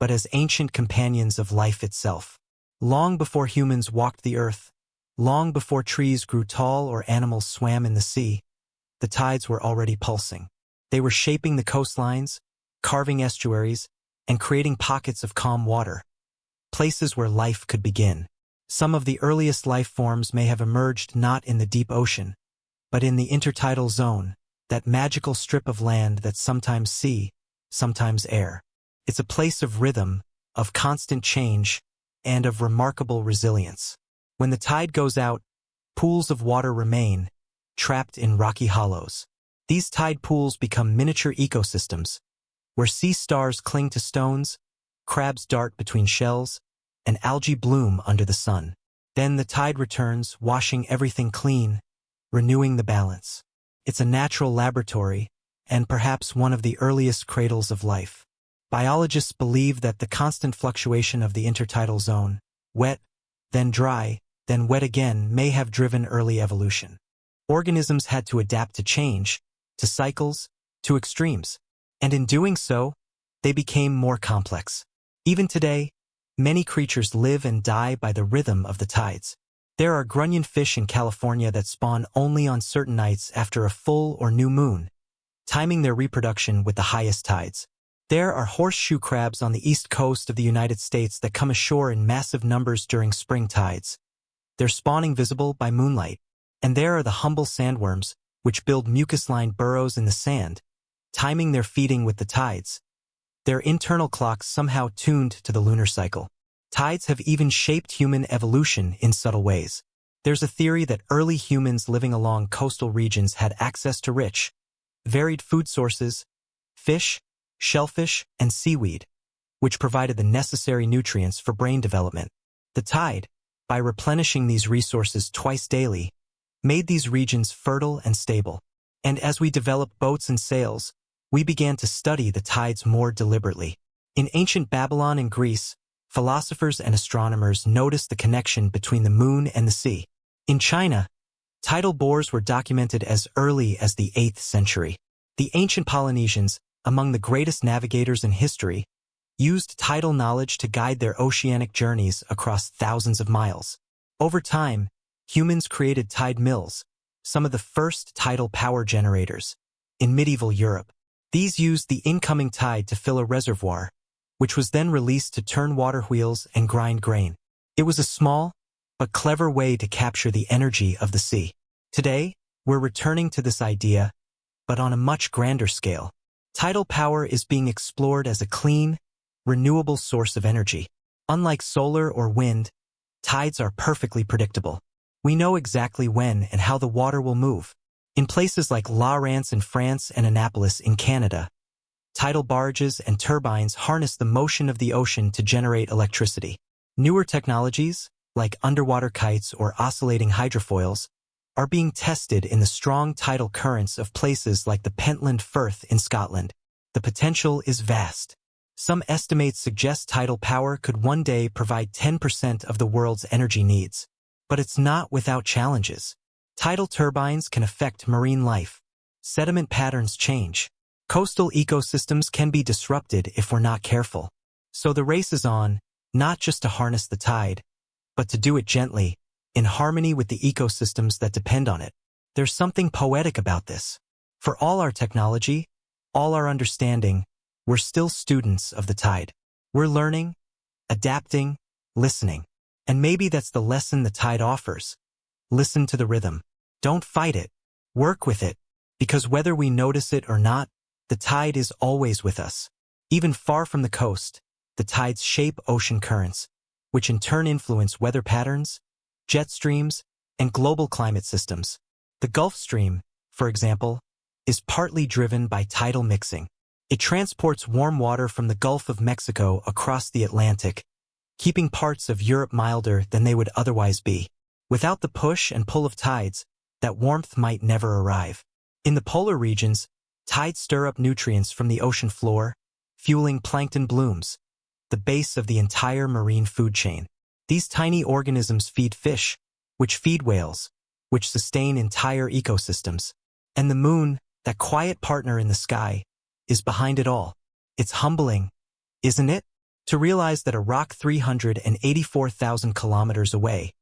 but as ancient companions of life itself. Long before humans walked the earth, long before trees grew tall or animals swam in the sea, the tides were already pulsing. They were shaping the coastlines, carving estuaries, and creating pockets of calm water, places where life could begin. Some of the earliest life forms may have emerged not in the deep ocean, but in the intertidal zone, that magical strip of land that's sometimes sea, sometimes air. It's a place of rhythm, of constant change, and of remarkable resilience. When the tide goes out, pools of water remain, trapped in rocky hollows. These tide pools become miniature ecosystems, where sea stars cling to stones, crabs dart between shells, and algae bloom under the sun. Then the tide returns, washing everything clean, renewing the balance. It's a natural laboratory, and perhaps one of the earliest cradles of life. Biologists believe that the constant fluctuation of the intertidal zone, wet, then dry, then wet again, may have driven early evolution. Organisms had to adapt to change, to cycles, to extremes, and in doing so, they became more complex. Even today, many creatures live and die by the rhythm of the tides. There are grunion fish in California that spawn only on certain nights after a full or new moon, timing their reproduction with the highest tides. There are horseshoe crabs on the east coast of the United States that come ashore in massive numbers during spring tides, their spawning visible by moonlight. And there are the humble sandworms, which build mucus-lined burrows in the sand, timing their feeding with the tides, their internal clocks somehow tuned to the lunar cycle. Tides have even shaped human evolution in subtle ways. There's a theory that early humans living along coastal regions had access to rich, varied food sources, fish, shellfish, and seaweed, which provided the necessary nutrients for brain development. The tide, by replenishing these resources twice daily, made these regions fertile and stable. And as we developed boats and sails, we began to study the tides more deliberately. In ancient Babylon and Greece, philosophers and astronomers noticed the connection between the moon and the sea. In China, tidal bores were documented as early as the 8th century. The ancient Polynesians, among the greatest navigators in history, used tidal knowledge to guide their oceanic journeys across thousands of miles. Over time, humans created tide mills, some of the first tidal power generators, in medieval Europe. These used the incoming tide to fill a reservoir, which was then released to turn water wheels and grind grain. It was a small, but clever way to capture the energy of the sea. Today, we're returning to this idea, but on a much grander scale. Tidal power is being explored as a clean, renewable source of energy. Unlike solar or wind, tides are perfectly predictable. We know exactly when and how the water will move. In places like La Rance in France and Annapolis in Canada, tidal barges and turbines harness the motion of the ocean to generate electricity. Newer technologies, like underwater kites or oscillating hydrofoils, are being tested in the strong tidal currents of places like the Pentland Firth in Scotland. The potential is vast. Some estimates suggest tidal power could one day provide 10% of the world's energy needs. But it's not without challenges. Tidal turbines can affect marine life. Sediment patterns change. Coastal ecosystems can be disrupted if we're not careful. So the race is on, not just to harness the tide, but to do it gently, in harmony with the ecosystems that depend on it. There's something poetic about this. For all our technology, all our understanding, we're still students of the tide. We're learning, adapting, listening. And maybe that's the lesson the tide offers. Listen to the rhythm. Don't fight it. Work with it. Because whether we notice it or not, the tide is always with us. Even far from the coast, the tides shape ocean currents, which in turn influence weather patterns, jet streams, and global climate systems. The Gulf Stream, for example, is partly driven by tidal mixing. It transports warm water from the Gulf of Mexico across the Atlantic, keeping parts of Europe milder than they would otherwise be. Without the push and pull of tides, that warmth might never arrive. In the polar regions, tides stir up nutrients from the ocean floor, fueling plankton blooms, the base of the entire marine food chain. These tiny organisms feed fish, which feed whales, which sustain entire ecosystems. And the moon, that quiet partner in the sky, is behind it all. It's humbling, isn't it? To realize that a rock 384,000 kilometers away,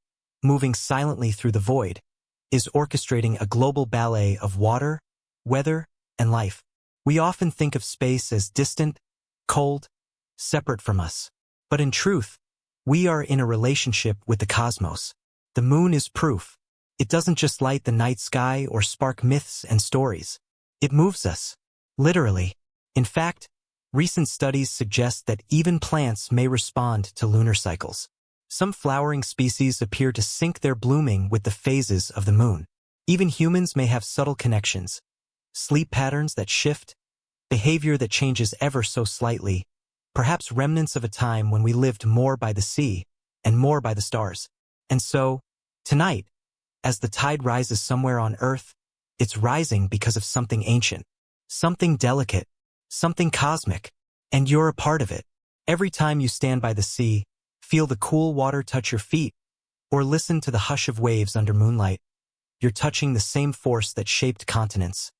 moving silently through the void, is orchestrating a global ballet of water, weather, and life. We often think of space as distant, cold, separate from us. But in truth, we are in a relationship with the cosmos. The moon is proof. It doesn't just light the night sky or spark myths and stories. It moves us. Literally. In fact, recent studies suggest that even plants may respond to lunar cycles. Some flowering species appear to sync their blooming with the phases of the moon. Even humans may have subtle connections. Sleep patterns that shift, behavior that changes ever so slightly, perhaps remnants of a time when we lived more by the sea and more by the stars. And so, tonight, as the tide rises somewhere on Earth, it's rising because of something ancient, something delicate, something cosmic, and you're a part of it. Every time you stand by the sea, feel the cool water touch your feet, or listen to the hush of waves under moonlight, you're touching the same force that shaped continents,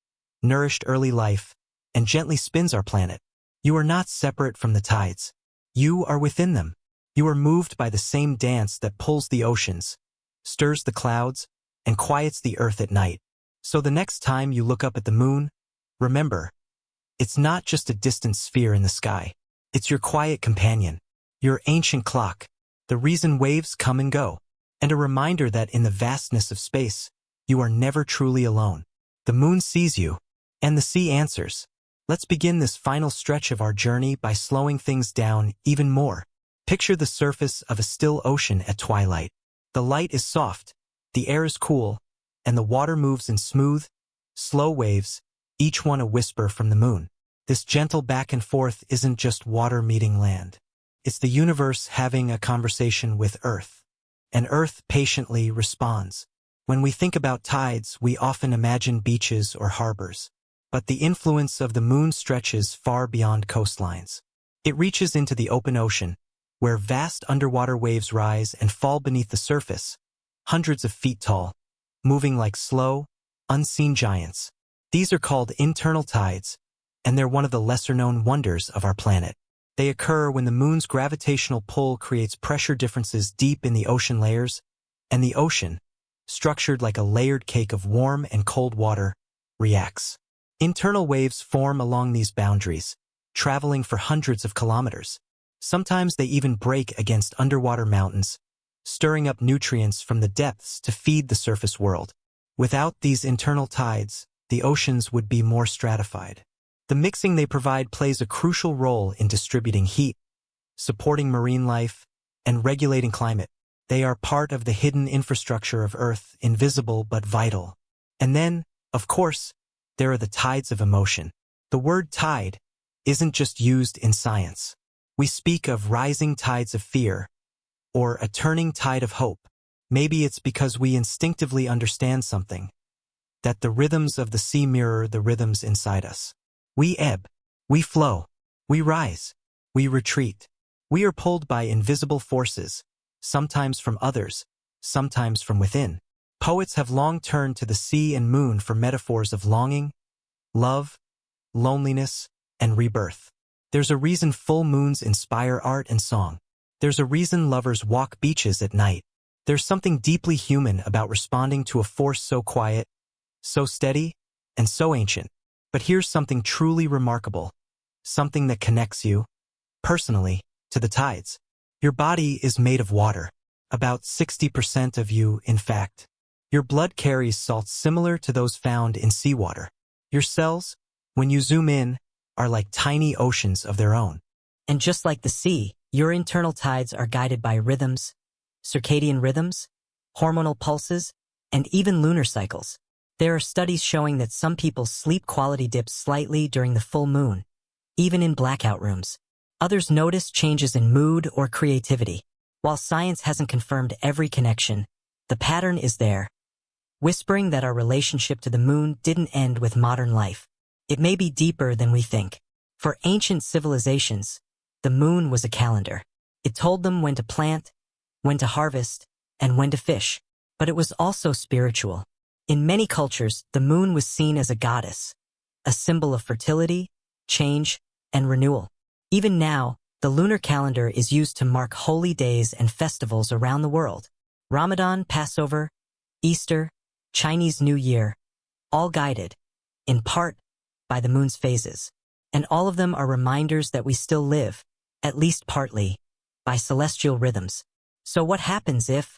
nourished early life, and gently spins our planet. You are not separate from the tides. You are within them. You are moved by the same dance that pulls the oceans, stirs the clouds, and quiets the earth at night. So the next time you look up at the moon, remember, it's not just a distant sphere in the sky. It's your quiet companion, your ancient clock, the reason waves come and go, and a reminder that in the vastness of space, you are never truly alone. The moon sees you, and the sea answers. Let's begin this final stretch of our journey by slowing things down even more. Picture the surface of a still ocean at twilight. The light is soft, the air is cool, and the water moves in smooth, slow waves, each one a whisper from the moon. This gentle back and forth isn't just water meeting land. It's the universe having a conversation with Earth, and Earth patiently responds. When we think about tides, we often imagine beaches or harbors. But the influence of the moon stretches far beyond coastlines. It reaches into the open ocean, where vast underwater waves rise and fall beneath the surface, hundreds of feet tall, moving like slow, unseen giants. These are called internal tides, and they're one of the lesser-known wonders of our planet. They occur when the moon's gravitational pull creates pressure differences deep in the ocean layers, and the ocean, structured like a layered cake of warm and cold water, reacts. Internal waves form along these boundaries, traveling for hundreds of kilometers. Sometimes they even break against underwater mountains, stirring up nutrients from the depths to feed the surface world. Without these internal tides, the oceans would be more stratified. The mixing they provide plays a crucial role in distributing heat, supporting marine life, and regulating climate. They are part of the hidden infrastructure of Earth, invisible but vital. And then, of course, there are the tides of emotion. The word tide isn't just used in science. We speak of rising tides of fear, or a turning tide of hope. Maybe it's because we instinctively understand something, that the rhythms of the sea mirror the rhythms inside us. We ebb, we flow, we rise, we retreat. We are pulled by invisible forces, sometimes from others, sometimes from within. Poets have long turned to the sea and moon for metaphors of longing, love, loneliness, and rebirth. There's a reason full moons inspire art and song. There's a reason lovers walk beaches at night. There's something deeply human about responding to a force so quiet, so steady, and so ancient. But here's something truly remarkable, something that connects you, personally, to the tides. Your body is made of water. About 60% of you, in fact, Your blood carries salts similar to those found in seawater. Your cells, when you zoom in, are like tiny oceans of their own. And just like the sea, your internal tides are guided by rhythms, circadian rhythms, hormonal pulses, and even lunar cycles. There are studies showing that some people's sleep quality dips slightly during the full moon, even in blackout rooms. Others notice changes in mood or creativity. While science hasn't confirmed every connection, the pattern is there, whispering that our relationship to the moon didn't end with modern life. It may be deeper than we think. For ancient civilizations, the moon was a calendar. It told them when to plant, when to harvest, and when to fish. But it was also spiritual. In many cultures, the moon was seen as a goddess, a symbol of fertility, change, and renewal. Even now, the lunar calendar is used to mark holy days and festivals around the world. Ramadan, Passover, Easter, Chinese New Year, all guided, in part, by the moon's phases. And all of them are reminders that we still live, at least partly, by celestial rhythms. So what happens if,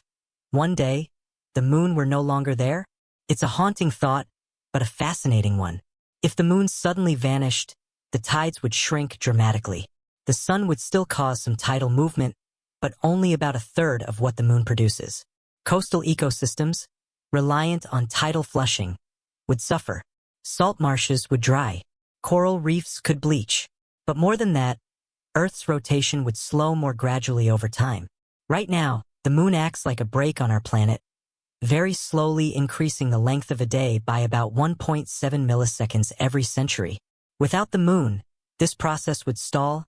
one day, the moon were no longer there? It's a haunting thought, but a fascinating one. If the moon suddenly vanished, the tides would shrink dramatically. The sun would still cause some tidal movement, but only about a third of what the moon produces. Coastal ecosystems, reliant on tidal flushing, would suffer. Salt marshes would dry. Coral reefs could bleach. But more than that, Earth's rotation would slow more gradually over time. Right now, the moon acts like a brake on our planet, very slowly increasing the length of a day by about 1.7 milliseconds every century. Without the moon, this process would stall,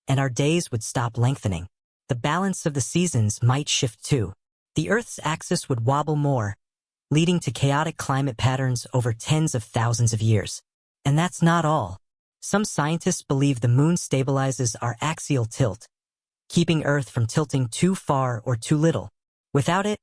and our days would stop lengthening. The balance of the seasons might shift too. The Earth's axis would wobble more, leading to chaotic climate patterns over tens of thousands of years. And that's not all. Some scientists believe the moon stabilizes our axial tilt, keeping Earth from tilting too far or too little. Without it,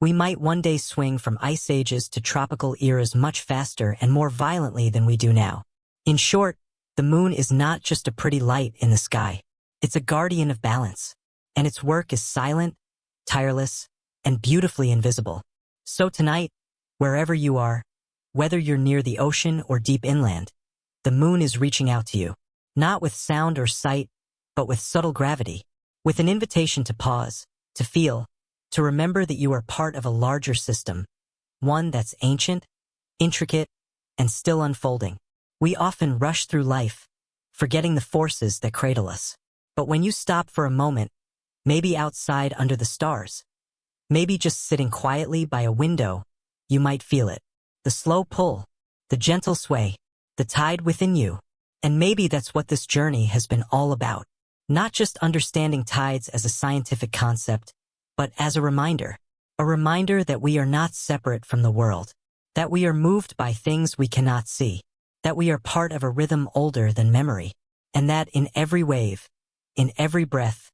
we might one day swing from ice ages to tropical eras much faster and more violently than we do now. In short, the moon is not just a pretty light in the sky. It's a guardian of balance, and its work is silent, tireless, and beautifully invisible. So tonight, wherever you are, whether you're near the ocean or deep inland, the moon is reaching out to you, not with sound or sight, but with subtle gravity, with an invitation to pause, to feel, to remember that you are part of a larger system, one that's ancient, intricate, and still unfolding. We often rush through life, forgetting the forces that cradle us. But when you stop for a moment, maybe outside under the stars, maybe just sitting quietly by a window, you might feel it. The slow pull, the gentle sway, the tide within you. And maybe that's what this journey has been all about. Not just understanding tides as a scientific concept, but as a reminder that we are not separate from the world, that we are moved by things we cannot see, that we are part of a rhythm older than memory, and that in every wave, in every breath,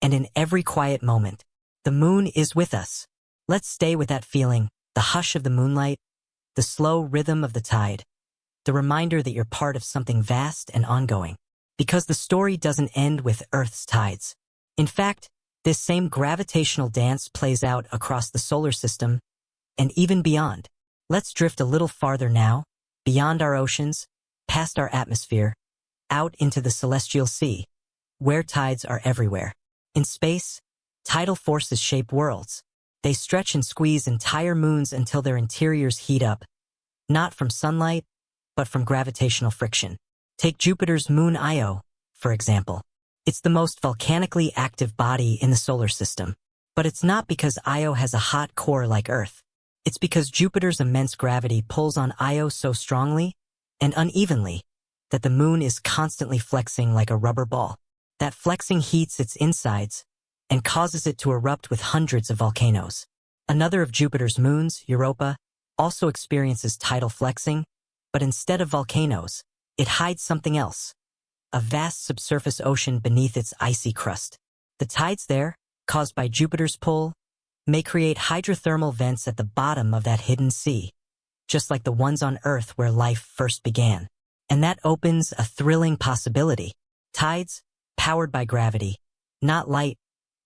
and in every quiet moment, the moon is with us. Let's stay with that feeling, the hush of the moonlight, the slow rhythm of the tide, the reminder that you're part of something vast and ongoing. Because the story doesn't end with Earth's tides. In fact, this same gravitational dance plays out across the solar system and even beyond. Let's drift a little farther now, beyond our oceans, past our atmosphere, out into the celestial sea, where tides are everywhere. In space, tidal forces shape worlds. They stretch and squeeze entire moons until their interiors heat up, not from sunlight, but from gravitational friction. Take Jupiter's moon Io, for example. It's the most volcanically active body in the solar system. But it's not because Io has a hot core like Earth. It's because Jupiter's immense gravity pulls on Io so strongly and unevenly that the moon is constantly flexing like a rubber ball. That flexing heats its insides and causes it to erupt with hundreds of volcanoes. Another of Jupiter's moons, Europa, also experiences tidal flexing, but instead of volcanoes, it hides something else. A vast subsurface ocean beneath its icy crust. The tides there, caused by Jupiter's pull, may create hydrothermal vents at the bottom of that hidden sea, just like the ones on Earth where life first began. And that opens a thrilling possibility. Tides, powered by gravity, not light,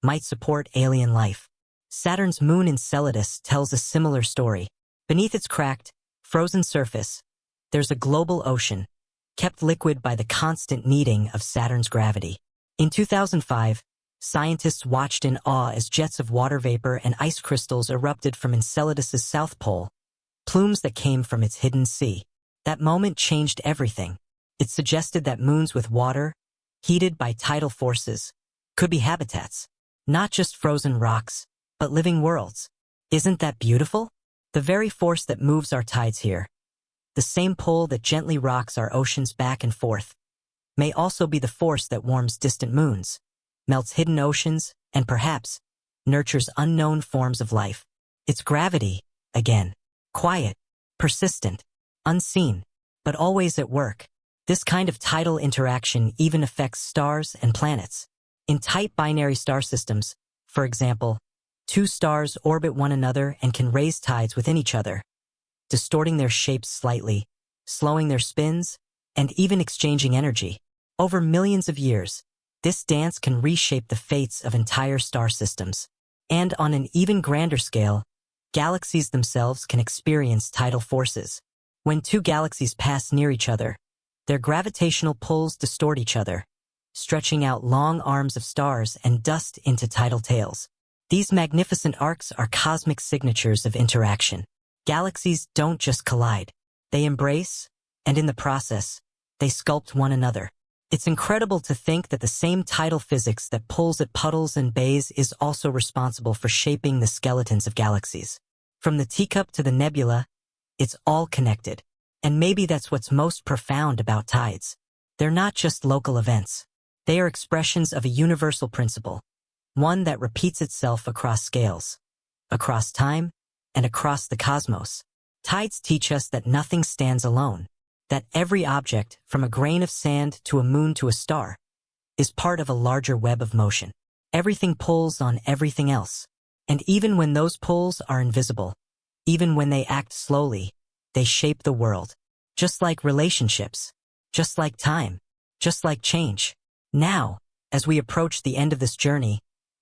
might support alien life. Saturn's moon Enceladus tells a similar story. Beneath its cracked, frozen surface, there's a global ocean, kept liquid by the constant kneading of Saturn's gravity. In 2005, scientists watched in awe as jets of water vapor and ice crystals erupted from Enceladus's south pole, plumes that came from its hidden sea. That moment changed everything. It suggested that moons with water, heated by tidal forces, could be habitats, not just frozen rocks, but living worlds. Isn't that beautiful? The very force that moves our tides here, the same pull that gently rocks our oceans back and forth, may also be the force that warms distant moons, melts hidden oceans, and perhaps nurtures unknown forms of life. It's gravity, again. Quiet, persistent, unseen, but always at work. This kind of tidal interaction even affects stars and planets. In tight binary star systems, for example, two stars orbit one another and can raise tides within each other, distorting their shapes slightly, slowing their spins, and even exchanging energy. Over millions of years, this dance can reshape the fates of entire star systems. And on an even grander scale, galaxies themselves can experience tidal forces. When two galaxies pass near each other, their gravitational pulls distort each other, stretching out long arms of stars and dust into tidal tails. These magnificent arcs are cosmic signatures of interaction. Galaxies don't just collide. They embrace, and in the process, they sculpt one another. It's incredible to think that the same tidal physics that pulls at puddles and bays is also responsible for shaping the skeletons of galaxies. From the teacup to the nebula, it's all connected. And maybe that's what's most profound about tides. They're not just local events. They are expressions of a universal principle, one that repeats itself across scales, across time, and across the cosmos. Tides teach us that nothing stands alone, that every object, from a grain of sand to a moon to a star, is part of a larger web of motion. Everything pulls on everything else. And even when those pulls are invisible, even when they act slowly, they shape the world. Just like relationships, just like time, just like change. Now, as we approach the end of this journey,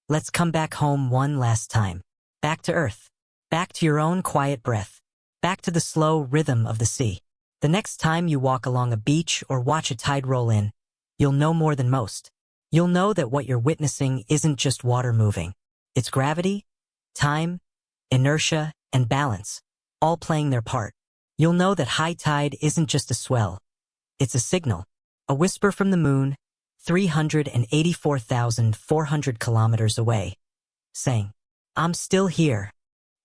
let's come back home one last time. Back to Earth. Back to your own quiet breath. Back to the slow rhythm of the sea. The next time you walk along a beach or watch a tide roll in, you'll know more than most. You'll know that what you're witnessing isn't just water moving. It's gravity, time, inertia, and balance, all playing their part. You'll know that high tide isn't just a swell. It's a signal, a whisper from the moon, 384,400 kilometers away, saying, I'm still here.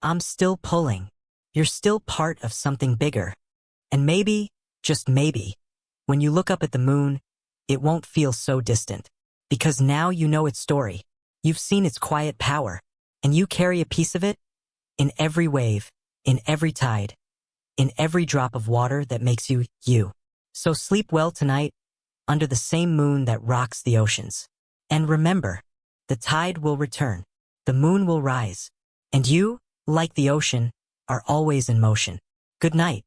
I'm still pulling. You're still part of something bigger. And maybe, just maybe, when you look up at the moon, it won't feel so distant. Because now you know its story. You've seen its quiet power. And you carry a piece of it in every wave, in every tide, in every drop of water that makes you, you. So sleep well tonight, under the same moon that rocks the oceans. And remember, the tide will return, the moon will rise, and you, like the ocean, are always in motion. Good night.